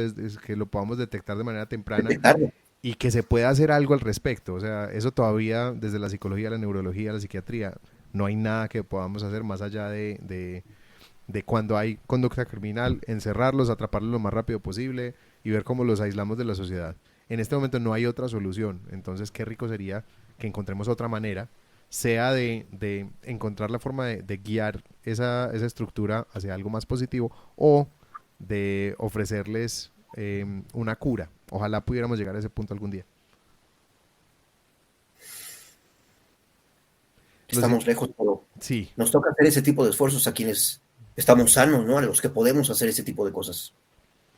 que lo podamos detectar de manera temprana Detectarlo. y que se pueda hacer algo al respecto. O sea, eso todavía desde la psicología, la neurología, la psiquiatría, no hay nada que podamos hacer más allá de cuando hay conducta criminal, encerrarlos, atraparlos lo más rápido posible y ver cómo los aislamos de la sociedad. En este momento no hay otra solución, entonces qué rico sería que encontremos otra manera, sea de encontrar la forma de guiar esa estructura hacia algo más positivo o de ofrecerles una cura. Ojalá pudiéramos llegar a ese punto algún día. Los, Estamos lejos, pero sí, nos toca hacer ese tipo de esfuerzos a quienes estamos sanos, ¿no? A los que podemos hacer ese tipo de cosas.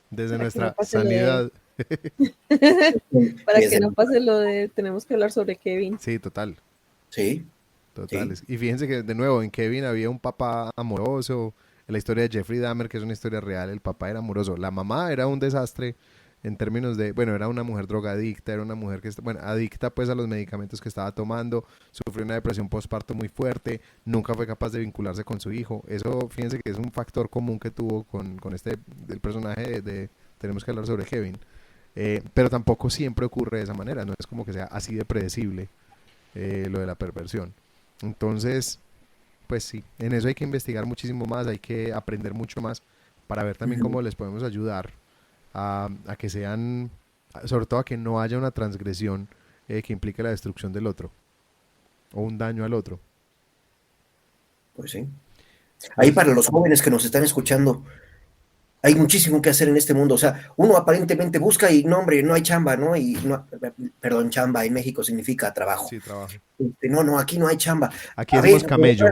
desde Para que no nuestra pase lo de, sanidad, para que Desde, no pase lo de tenemos que hablar sobre Kevin. sí, total. sí, sí. Totales. Y fíjense que de nuevo en Kevin había un papá amoroso. En la historia de Jeffrey Dahmer, que es una historia real, el papá era amoroso. La mamá era un desastre en términos de, bueno, era una mujer drogadicta, era una mujer que, bueno, adicta pues a los medicamentos que estaba tomando, sufrió una depresión postparto muy fuerte, nunca fue capaz de vincularse con su hijo. Eso, fíjense que es un factor común que tuvo con el personaje tenemos que hablar sobre Kevin. Pero tampoco siempre ocurre de esa manera, no es como que sea así de predecible lo de la perversión. Entonces, pues sí, en eso hay que investigar muchísimo más, hay que aprender mucho más para ver también Ujú. cómo les podemos ayudar a que sean, sobre todo a que no haya una transgresión que implique la destrucción del otro o un daño al otro. Pues sí. Ahí Pues, para los jóvenes que nos están escuchando, hay muchísimo que hacer en este mundo. O sea, uno aparentemente busca y no, hombre, no hay chamba, ¿no? Perdón, chamba en México significa trabajo. sí, trabajo. No, aquí no hay chamba. Aquí A decimos ver, camello.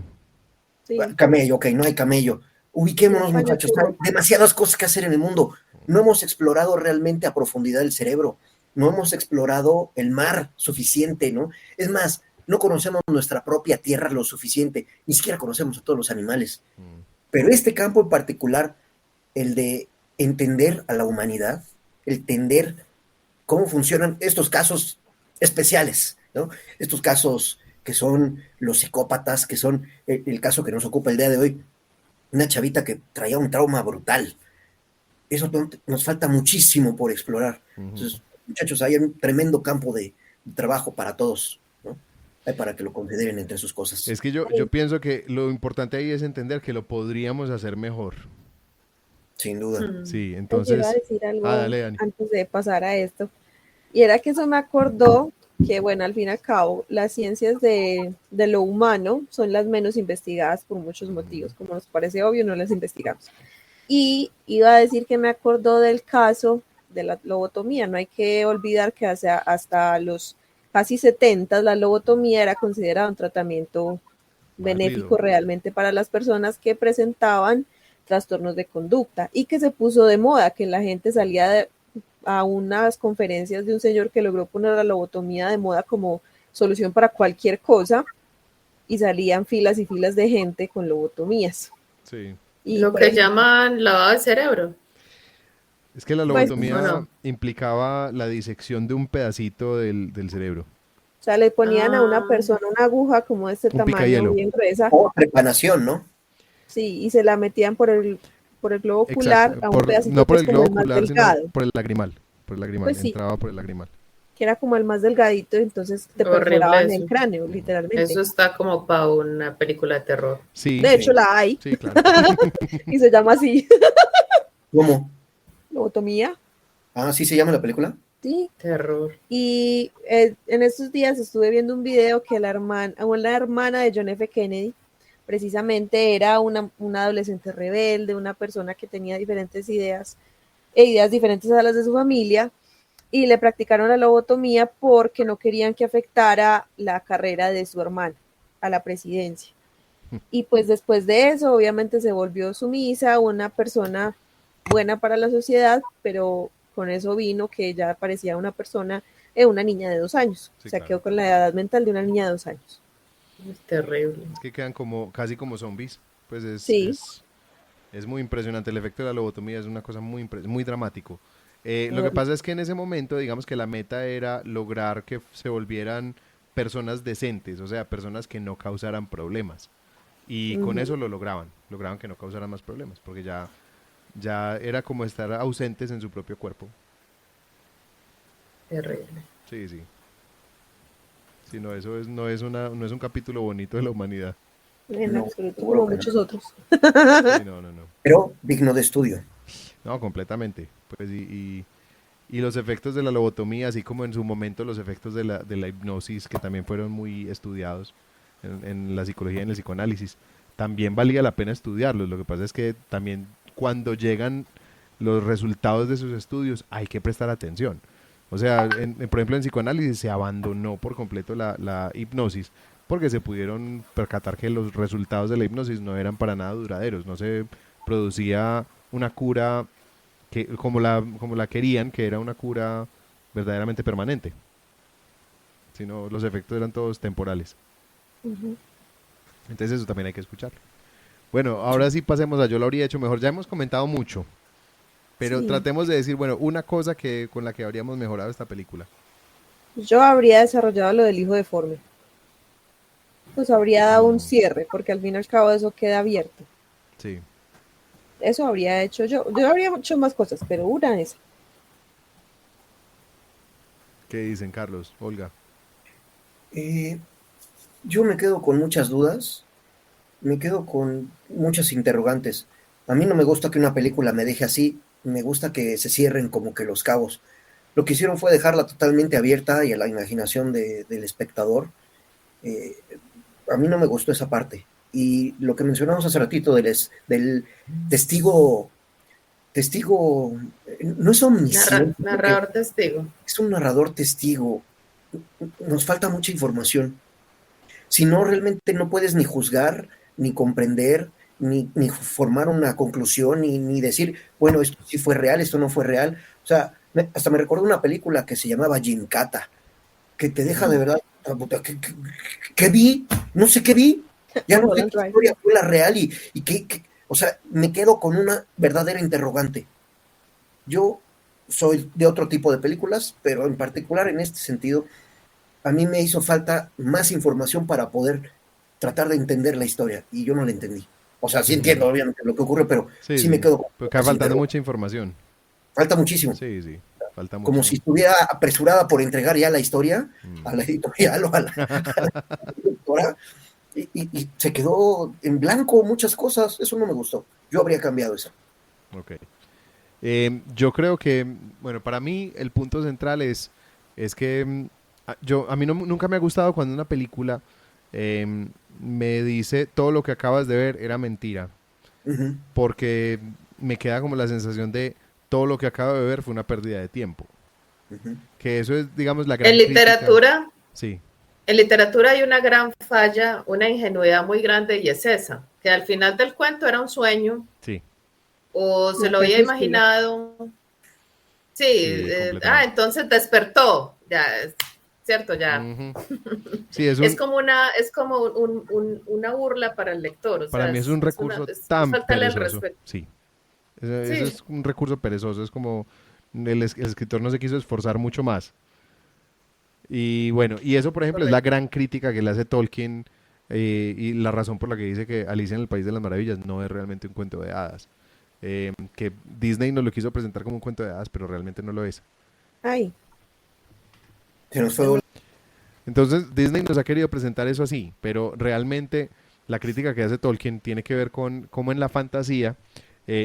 Sí, camello, ok, no hay camello. en Ubiquémonos, España muchachos. Hay churro. demasiadas cosas que hacer en el mundo. No hemos explorado realmente a profundidad el cerebro. No hemos explorado el mar suficiente, ¿no? Es más, no conocemos nuestra propia tierra lo suficiente. Ni siquiera conocemos a todos los animales. Mm. Pero este campo en particular, el de entender a la humanidad, el entender cómo funcionan estos casos especiales, ¿no? Estos casos que son los psicópatas, que son el caso que nos ocupa el día de hoy, una chavita que traía un trauma brutal. Eso nos falta muchísimo por explorar. Ujú. Entonces, muchachos, hay un tremendo campo de trabajo para todos, ¿no? Hay para que lo consideren entre sus cosas. Es que yo pienso que lo importante ahí es entender que lo podríamos hacer mejor. Sin duda. Sí, Yo iba a entonces, decir algo dale, Dani. antes de pasar a esto. Y era que eso me acordó que, bueno, al fin y al cabo, las ciencias de lo humano son las menos investigadas por muchos motivos. Como nos parece obvio, no las investigamos. Y iba a decir que me acordó del caso de la lobotomía. No hay que olvidar que hasta los casi 70 la lobotomía era considerada un tratamiento Válido. benéfico realmente para las personas que presentaban trastornos de conducta y que se puso de moda, que la gente a unas conferencias de un señor que logró poner la lobotomía de moda como solución para cualquier cosa y salían filas y filas de gente con lobotomías. Sí. Y Lo por que ejemplo, llaman lavado de cerebro, Es que la pues, ¿o lobotomía no? implicaba la disección de un pedacito del cerebro. o sea, le ponían a una Ah, persona una aguja como de este Un tamaño, picahielo. bien gruesa, O trepanación, ¿no? sí, y se la metían por el globo ocular Exacto. a un pedacito No que por es el como globo el más ocular, sino delgado. por el lagrimal. Por el lagrimal. Pues sí, Entraba por el lagrimal. que era como el más delgadito, entonces te horrible perforaban el eso. cráneo, Ujú. literalmente. Eso está como para una película de terror. Sí, De hecho, Sí. la hay, sí, claro. y se llama así, ¿Cómo? lobotomía. Ah, ¿sí se llama la película? Sí, Terror. y en estos días estuve viendo un video que una hermana de John F. Kennedy precisamente era una adolescente rebelde, una persona que tenía diferentes ideas e ideas diferentes a las de su familia, y le practicaron la lobotomía porque no querían que afectara la carrera de su hermana a la presidencia. Y pues después de eso, obviamente se volvió sumisa, una persona buena para la sociedad, pero con eso vino que ella parecía una persona, una niña de 2 años. O Sí, sea, claro. quedó con la edad mental de una niña de 2 años. Es terrible. Es que quedan como, casi como zombies. Pues Sí. es muy impresionante. El efecto de la lobotomía es una cosa muy dramático. Lo que Horrible. pasa es que en ese momento, digamos que la meta era lograr que se volvieran personas decentes, o sea, personas que no causaran problemas. Y con Ujú. eso lo lograban que no causaran más problemas, porque ya era como estar ausentes en su propio cuerpo. Terrible. Sí, sí. Sí, no, no es un capítulo bonito de la humanidad. En No, absoluto, seguro como que no. muchos otros. Sí, no, no, no. Pero digno de estudio. No, completamente. Pues y los efectos de la lobotomía, así como en su momento los efectos de la hipnosis, que también fueron muy estudiados en la psicología y en el psicoanálisis, también valía la pena estudiarlos. Lo que pasa es que también cuando llegan los resultados de sus estudios hay que prestar atención. O sea, por ejemplo, en psicoanálisis se abandonó por completo la hipnosis porque se pudieron percatar que los resultados de la hipnosis no eran para nada duraderos, no se producía una cura que, como la querían, que era una cura verdaderamente permanente, sino los efectos eran todos temporales. Ujú. Entonces eso también hay que escucharlo. Bueno, ahora sí pasemos a yo lo habría hecho mejor. Ya hemos comentado mucho, pero Sí. tratemos de decir, bueno, una cosa con la que habríamos mejorado esta película. Yo habría desarrollado lo del hijo deforme. Pues habría dado un Mm, cierre, porque al fin y al cabo eso queda abierto. sí. Eso habría hecho yo. Yo habría hecho más cosas, pero una es. ¿Qué dicen, Carlos? Olga. Eh, yo me quedo con muchas dudas, me quedo con muchas interrogantes. A mí no me gusta que una película me deje así, me gusta que se cierren como que los cabos. Lo que hicieron fue dejarla totalmente abierta y a la imaginación del espectador. Eh, a mí no me gustó esa parte. Y lo que mencionamos hace ratito del testigo, no es omnisciente, Narrador testigo. es un narrador testigo. Nos falta mucha información. Si no, realmente no puedes ni juzgar, ni comprender, ni formar una conclusión, ni decir, bueno, esto sí fue real, esto no fue real. O sea, hasta me recuerdo una película que se llamaba Gincata, que te deja de verdad, ¿qué vi? No sé qué vi. Ya no sé qué historia fue la real y o sea, me quedo con una verdadera interrogante. Yo soy de otro tipo de películas, pero en particular en este sentido, a mí me hizo falta más información para poder tratar de entender la historia, y yo no la entendí. O sea, sí entiendo obviamente lo que ocurre, pero sí me quedo con porque va faltando mucha información. Falta muchísimo. Sí, falta mucho. Como si estuviera apresurada por entregar ya la historia a la editorial o a la directora, y se quedó en blanco muchas cosas. Eso no me gustó. Yo habría cambiado eso. Ok. Yo creo que, bueno, para mí el punto central es que a mí nunca me ha gustado cuando una película me dice todo lo que acabas de ver era mentira. Uh-huh. Porque me queda como la sensación de todo lo que acabo de ver fue una pérdida de tiempo. Uh-huh. Que eso es, digamos, la gran En literatura, sí. En literatura hay una gran falla, una ingenuidad muy grande, y es esa, que al final del cuento era un sueño. Sí. O se lo había imaginado. Sí, entonces despertó, ya, cierto, ya. Uh-huh. Sí, es como una burla para el lector. Para mí es un recurso tan perezoso. Sí. Eso es un recurso perezoso, es como el escritor no se quiso esforzar mucho más. Y bueno, y eso por ejemplo es la gran crítica que le hace Tolkien, y la razón por la que dice que Alicia en el País de las Maravillas no es realmente un cuento de hadas. Que Disney nos lo quiso presentar como un cuento de hadas, pero realmente no lo es. Ay. Entonces Disney nos ha querido presentar eso así, pero realmente la crítica que hace Tolkien tiene que ver con cómo en la fantasía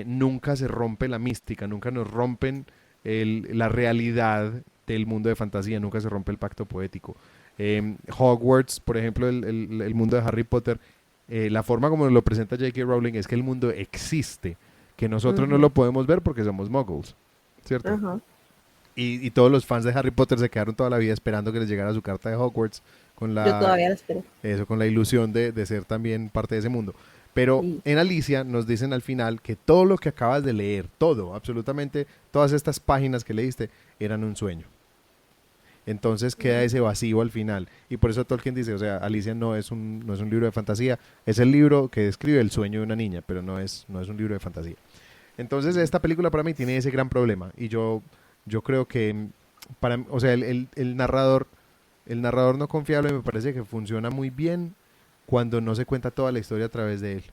nunca se rompe la mística, nunca nos rompen la realidad del mundo de fantasía, nunca se rompe el pacto poético. Hogwarts, por ejemplo, el mundo de Harry Potter, la forma como nos lo presenta J.K. Rowling es que el mundo existe, que nosotros no lo podemos ver porque somos muggles, ¿cierto? Uh-huh. Y todos los fans de Harry Potter se quedaron toda la vida esperando que les llegara su carta de Hogwarts con la, yo todavía la espero. Eso, con la ilusión de ser también parte de ese mundo. Pero en Alicia nos dicen al final que todo lo que acabas de leer, todo, absolutamente todas estas páginas que leíste eran un sueño. Entonces queda ese vacío al final. Y por eso Tolkien dice, o sea, Alicia no es un libro de fantasía, es el libro que describe el sueño de una niña, pero no es un libro de fantasía. Entonces esta película para mí tiene ese gran problema. Y yo creo que, o sea, el narrador no confiable me parece que funciona muy bien cuando no se cuenta toda la historia a través de él.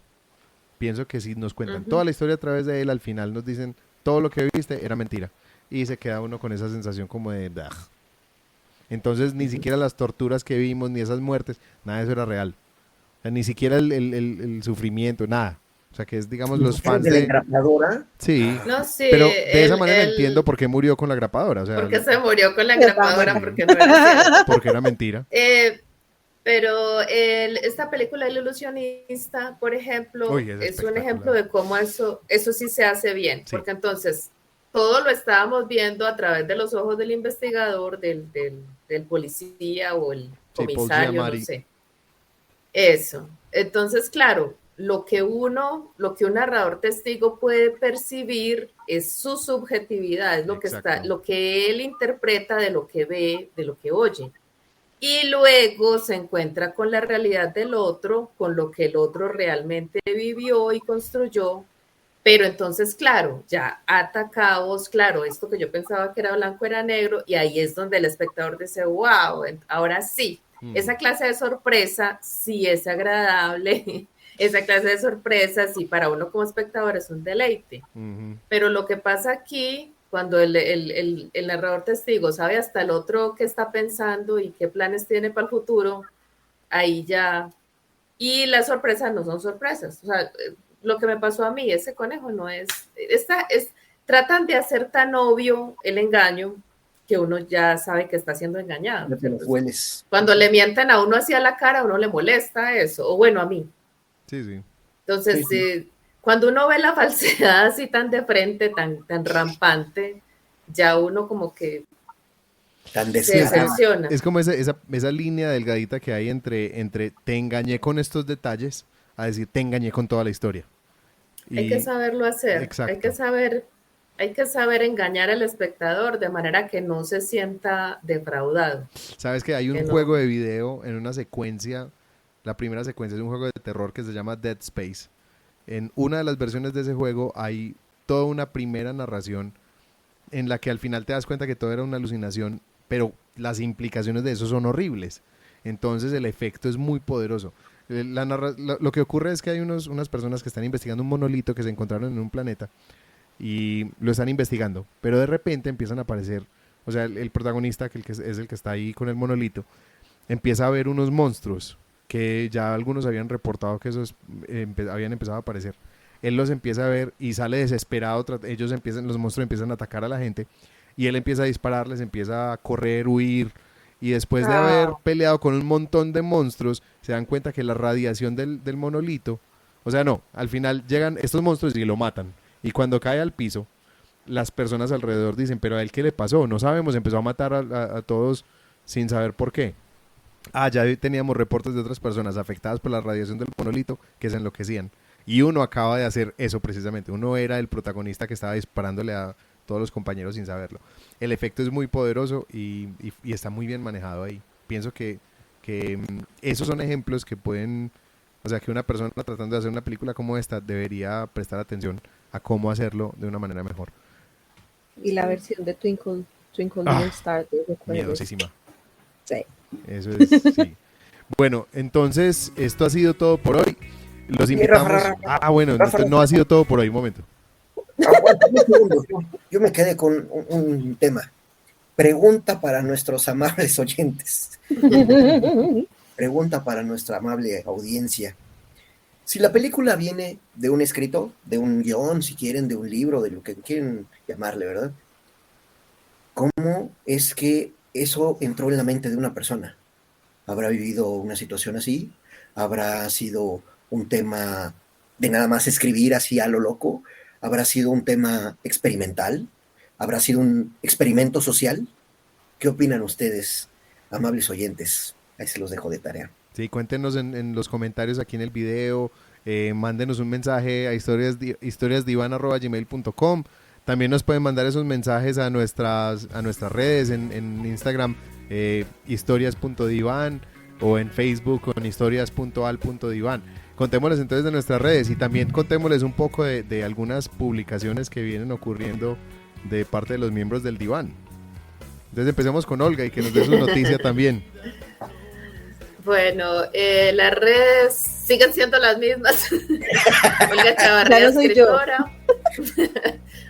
Pienso que si nos cuentan toda la historia a través de él, al final nos dicen todo lo que viste era mentira. Y se queda uno con esa sensación como de... ¡Ugh! Entonces ni siquiera las torturas que vimos, ni esas muertes, nada de eso era real. O sea, ni siquiera el sufrimiento, nada. O sea, que es, digamos, los fans de la grapadora. Sí, no, sí, pero de esa manera entiendo por qué murió con la grapadora. O sea, porque se murió con la grapadora, porque no era cierto. Porque era mentira. Pero esta película El Ilusionista, por ejemplo, es un ejemplo de cómo eso sí se hace bien. Sí. Porque entonces todo lo estábamos viendo a través de los ojos del investigador, del policía o el comisario, no sé. Eso. Entonces, claro, lo que un narrador testigo puede percibir es su subjetividad, es lo que él interpreta de lo que ve, de lo que oye. Y luego se encuentra con la realidad del otro, con lo que el otro realmente vivió y construyó. Pero entonces, claro, ya ata cabos, claro, esto que yo pensaba que era blanco era negro, y ahí es donde el espectador dice, wow, ahora sí, esa clase de sorpresa sí es agradable, esa clase de sorpresa sí para uno como espectador es un deleite. Pero lo que pasa aquí, cuando el narrador testigo sabe hasta el otro qué está pensando y qué planes tiene para el futuro, ahí ya... Y las sorpresas no son sorpresas, o sea... Lo que me pasó a mí, ese conejo no es, tratan de hacer tan obvio el engaño que uno ya sabe que está siendo engañado. Te los hueles. Cuando le mienten a uno hacia la cara, a uno le molesta eso, o bueno, a mí. Sí, sí. Entonces, cuando uno ve la falsedad así tan de frente, tan rampante, ya uno como que Tan se decepciona. Es como esa línea delgadita que hay entre te engañé con estos detalles a decir te engañé con toda la historia. Hay que saberlo hacer, exacto. hay que saber engañar al espectador de manera que no se sienta defraudado. Sabes que hay un juego de video en una secuencia, la primera secuencia es un juego de terror que se llama Dead Space. En una de las versiones de ese juego hay toda una primera narración en la que al final te das cuenta que todo era una alucinación, pero las implicaciones de eso son horribles. Entonces el efecto es muy poderoso. Lo que ocurre es que hay unas personas que están investigando un monolito que se encontraron en un planeta y lo están investigando, pero de repente empiezan a aparecer, o sea, el protagonista, que es el que está ahí con el monolito, empieza a ver unos monstruos que ya algunos habían reportado que esos habían empezado a aparecer. Él los empieza a ver y sale desesperado, los monstruos empiezan a atacar a la gente y él empieza a dispararles, empieza a correr, huir, y después de haber peleado con un montón de monstruos, se dan cuenta que la radiación del monolito, o sea, no, al final llegan estos monstruos y lo matan, y cuando cae al piso, las personas alrededor dicen, pero a él ¿qué le pasó? No sabemos, empezó a matar a todos sin saber por qué. Ya teníamos reportes de otras personas afectadas por la radiación del monolito que se enloquecían. Y uno acaba de hacer eso precisamente. Uno era el protagonista que estaba disparándole a todos los compañeros sin saberlo. El efecto es muy poderoso y está muy bien manejado ahí. Pienso que esos son ejemplos que pueden, o sea, que una persona tratando de hacer una película como esta debería prestar atención a cómo hacerlo de una manera mejor. Y la versión de Twinkle Little Star. Miedosísima. Sí. Eso es, sí. Bueno, entonces, esto ha sido todo por hoy. Los invitamos. Bueno, no ha sido todo por hoy, un momento. Aguanta un segundo. Yo me quedé con un tema. Pregunta para nuestros amables oyentes. Pregunta para nuestra amable audiencia. Si la película viene de un escrito, de un guión, si quieren, de un libro, de lo que quieren llamarle, ¿verdad? ¿Cómo es que eso entró en la mente de una persona? ¿Habrá vivido una situación así? ¿Habrá sido un tema de nada más escribir así a lo loco? ¿Habrá sido un tema experimental? ¿Habrá sido un experimento social? ¿Qué opinan ustedes, amables oyentes? Ahí se los dejo de tarea. Sí, cuéntenos en los comentarios aquí en el video, mándenos un mensaje a historiasdivan@gmail.com. También nos pueden mandar esos mensajes a nuestras redes en Instagram, historias.divan, o en Facebook con historias.al.divan. Contémosles entonces de nuestras redes y también contémosles un poco de algunas publicaciones que vienen ocurriendo de parte de los miembros del diván. Entonces empecemos con Olga y que nos dé su noticia también. Bueno, las redes siguen siendo las mismas. Olga Chavarría, escritora.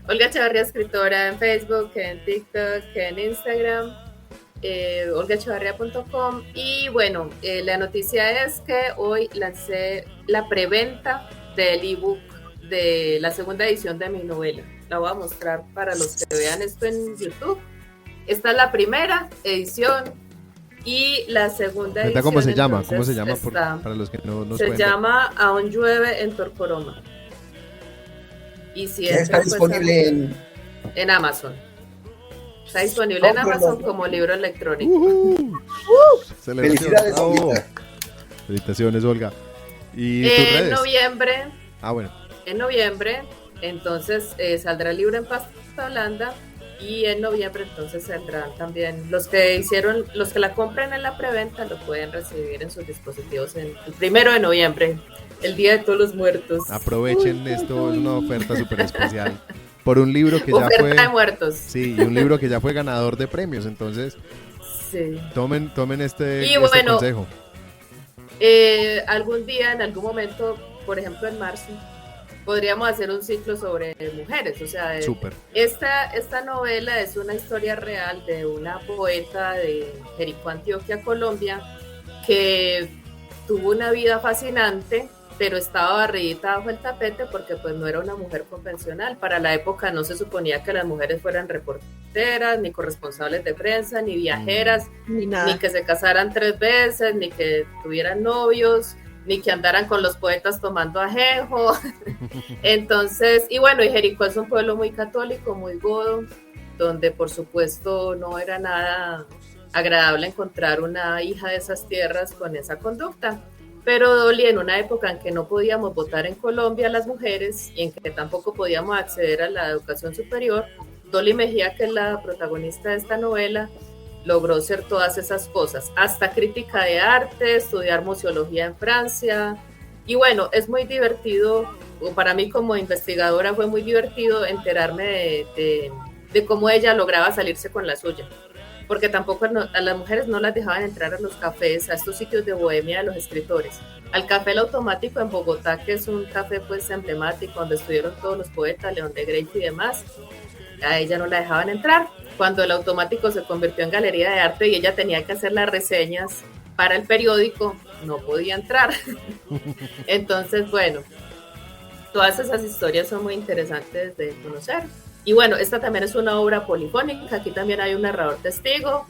Olga Chavarría, escritora en Facebook, en TikTok, en Instagram. olgachavarria.com. Y bueno, la noticia es que hoy lancé la preventa del ebook de la segunda edición de mi novela. La voy a mostrar para los que vean esto en YouTube. Esta es la primera edición y la segunda edición. ¿Cómo se llama? ¿Cómo se llama para los que no nos se llama ver? Aún llueve en Torcoroma. Y si está disponible en Amazon. Está disponible en Amazon como libro electrónico. Felicidades, Olga. Felicitaciones, Olga. ¿Y tus redes? En noviembre. Bueno. En noviembre, entonces saldrá el libro en pasta blanda. Y en noviembre entonces saldrán también los que la compren en la preventa lo pueden recibir en sus dispositivos el 1 de noviembre, el Día de Todos los Muertos. Aprovechen esto, es una oferta súper especial por un libro que ya fue de muertos. Sí, y un libro que ya fue ganador de premios, entonces sí. Tomen este consejo. Algún día, en algún momento, por ejemplo en marzo, podríamos hacer un ciclo sobre mujeres, o sea, esta novela es una historia real de una poeta de Jericó, Antioquia, Colombia, que tuvo una vida fascinante, pero estaba barridita bajo el tapete porque pues no era una mujer convencional. Para la época no se suponía que las mujeres fueran reporteras, ni corresponsables de prensa, ni viajeras, ni que se casaran 3 veces, ni que tuvieran novios. ni que andaran con los poetas tomando ajenjo. Entonces, y bueno, y Jericó es un pueblo muy católico, muy godo, donde por supuesto no era nada agradable encontrar una hija de esas tierras con esa conducta. Pero Dolly, en una época en que no podíamos votar en Colombia las mujeres y en que tampoco podíamos acceder a la educación superior, Dolly Mejía, que es la protagonista de esta novela, logró ser todas esas cosas, hasta crítica de arte, estudiar museología en Francia. Y bueno, es muy divertido, o para mí como investigadora fue muy divertido enterarme de cómo ella lograba salirse con la suya. Porque tampoco a las mujeres no las dejaban entrar a los cafés, a estos sitios de bohemia de los escritores. Al Café El Automático en Bogotá, que es un café pues emblemático, donde estuvieron todos los poetas, León de Grey y demás, a ella no la dejaban entrar. Cuando El Automático se convirtió en galería de arte y ella tenía que hacer las reseñas para el periódico, no podía entrar. Entonces, bueno, todas esas historias son muy interesantes de conocer. Y bueno, esta también es una obra polifónica, aquí también hay un narrador testigo,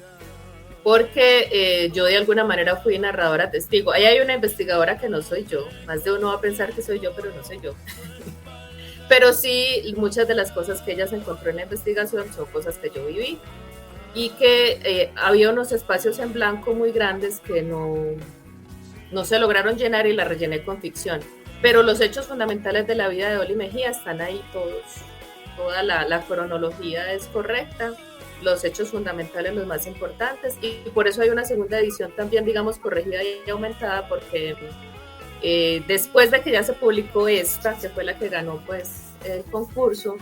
porque yo de alguna manera fui narradora testigo. Ahí hay una investigadora que no soy yo, más de uno va a pensar que soy yo, pero no soy yo. Pero sí, muchas de las cosas que ella se encontró en la investigación son cosas que yo viví, y que había unos espacios en blanco muy grandes que no se lograron llenar y la rellené con ficción. Pero los hechos fundamentales de la vida de Dolly Mejía están ahí todos. Toda la cronología es correcta, los hechos fundamentales los más importantes, y por eso hay una segunda edición también, digamos, corregida y aumentada, porque después de que ya se publicó esta, que fue la que ganó pues el concurso,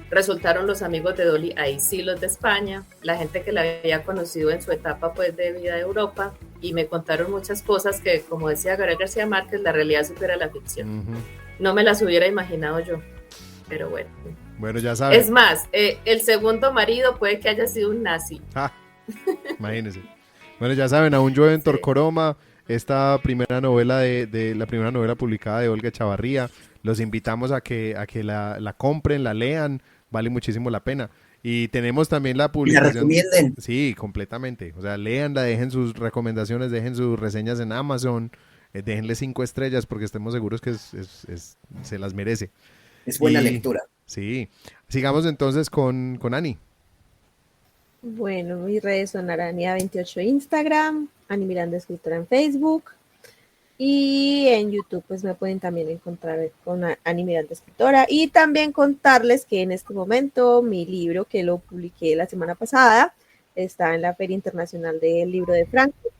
resultaron los amigos de Dolly, ahí sí los de España, la gente que la había conocido en su etapa pues de vida de Europa, y me contaron muchas cosas que, como decía Gabriel García Márquez, la realidad supera la ficción. No me las hubiera imaginado yo. Pero bueno. Bueno, ya saben. Es más, el segundo marido puede que haya sido un nazi. Imagínense. Bueno, ya saben, Aún llueve en Torcoroma, esta primera novela de la primera novela publicada de Olga Echavarría. Los invitamos a que la compren, la lean, vale muchísimo la pena. Y tenemos también la publicación. ¿La recomienden? Sí, completamente. O sea, léanla, dejen sus recomendaciones, dejen sus reseñas en Amazon, déjenle 5 estrellas porque estemos seguros que se las merece. Es buena lectura. Sí. Sigamos entonces con Ani. Bueno, mis redes son Arania28 Instagram, Ani Miranda Escritora en Facebook, y en YouTube pues me pueden también encontrar con Ani Miranda Escritora, y también contarles que en este momento mi libro, que lo publiqué la semana pasada, está en la Feria Internacional del Libro de Frankfurt,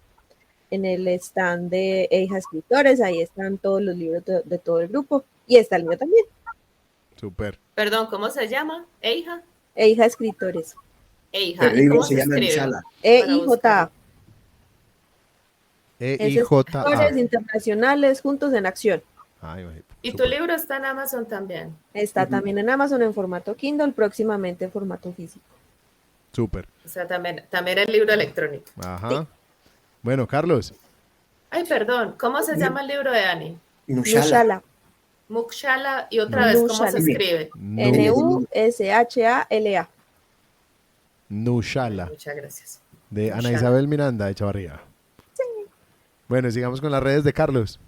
en el stand de EIJA Escritores. Ahí están todos los libros de todo el grupo, y está el mío también. Súper. Perdón, ¿cómo se llama? ¿EIJA? EIJA Escritores. EIJA. El libro ¿Cómo se llama escribe? Mishala. EIJA. EIJA. Escritores Internacionales Juntos en Acción. Y tu libro está en Amazon también. Está también en Amazon en formato Kindle, próximamente en formato físico. Súper. O sea, también el libro electrónico. Ajá. Sí. Bueno, Carlos. Ay, perdón, ¿cómo se llama el libro de Ani? Nushala. Mukshala, y otra vez, ¿cómo se escribe? Nushala. Nushala. Muchas gracias. De Ana Nushala. Isabel Miranda Echavarría. Sí. Bueno, sigamos con las redes de Carlos.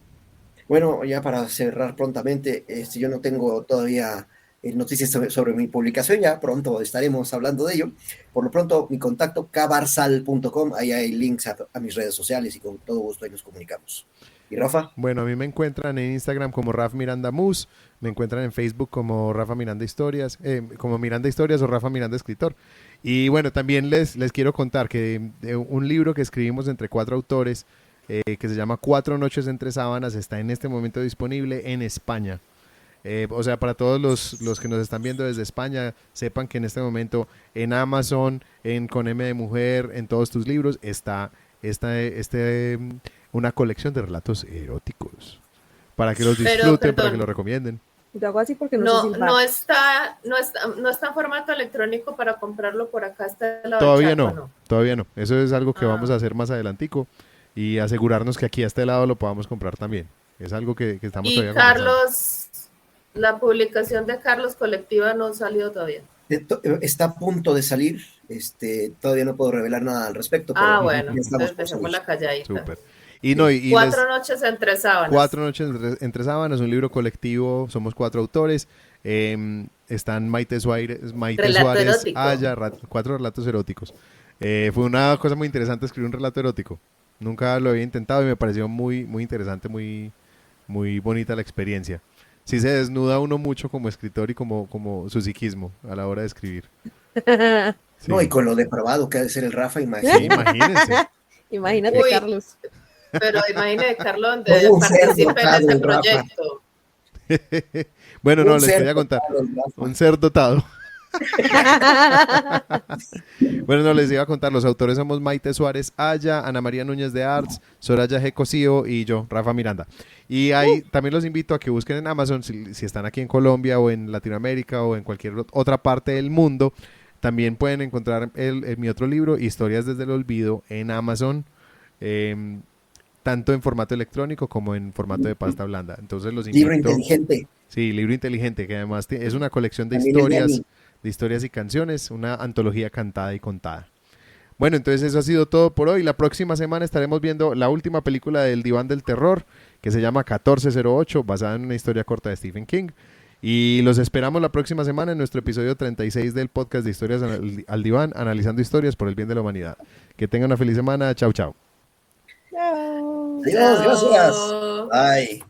Bueno, ya para cerrar prontamente, yo no tengo todavía noticias sobre mi publicación, ya pronto estaremos hablando de ello. Por lo pronto, mi contacto cabarsal.com, ahí hay links a mis redes sociales y con todo gusto ahí nos comunicamos. ¿Y Rafa? Bueno, a mí me encuentran en Instagram como Raf Miranda Mus, me encuentran en Facebook como Rafa Miranda Historias, como Miranda Historias o Rafa Miranda Escritor. Y bueno, también les quiero contar que un libro que escribimos entre 4 autores, que se llama 4 noches entre sábanas, está en este momento disponible en España. O sea, para todos los que nos están viendo desde España, sepan que en este momento en Amazon, con M de Mujer, en todos tus libros, está una colección de relatos eróticos para que los disfruten, para que los recomienden. Yo hago así porque no sé si no está en formato electrónico para comprarlo por acá hasta el lado Todavía del Chaco, no, todavía no. Eso es algo que vamos a hacer más adelantico y asegurarnos que aquí a este lado lo podamos comprar también. Es algo que estamos todavía Carlos, conversando. la publicación de Carlos Colectiva no salió todavía. Está a punto de salir, todavía no puedo revelar nada al respecto. Pero bueno, ya estamos entonces dejemos la calladita. Súper. Y no, y Cuatro noches entre sábanas. Cuatro noches entre sábanas, un libro colectivo, somos 4 autores. Están Maite Suárez, Erótico. Aya, 4 relatos eróticos. Fue una cosa muy interesante escribir un relato erótico. Nunca lo había intentado y me pareció muy, muy interesante, muy, muy bonita la experiencia. Sí se desnuda uno mucho como escritor y como su psiquismo a la hora de escribir. Sí. No, y con lo depravado que ha de ser el Rafa, Sí, imagínate. imagínense. Imagínate, Uy. Carlos. Pero imagínate, Carlos, Todo donde un ser participe en dotado, ese el Rafa. proyecto. Bueno, no, Un les ser quería contar. dotado, el Rafa. Un ser dotado. Bueno, no, les iba a contar, los autores somos Maite Suárez Aya, Ana María Núñez de Arts, Soraya G. Cosío y yo, Rafa Miranda. Y ahí también los invito a que busquen en Amazon, si están aquí en Colombia o en Latinoamérica o en cualquier otra parte del mundo, también pueden encontrar mi otro libro, Historias desde el Olvido, en Amazon, tanto en formato electrónico como en formato de pasta blanda. Entonces los invito. Libro inteligente. Sí, libro inteligente, que además es una colección de También es de historias, Ani. de historias y canciones, una antología cantada y contada. Bueno, entonces eso ha sido todo por hoy. La próxima semana estaremos viendo la última película del Diván del Terror, que se llama 1408, basada en una historia corta de Stephen King. Y los esperamos la próxima semana en nuestro episodio 36 del podcast de Historias al Diván, analizando historias por el bien de la humanidad. Que tengan una feliz semana. Chau, chau. Chao. Adiós, gracias. Chao. Bye.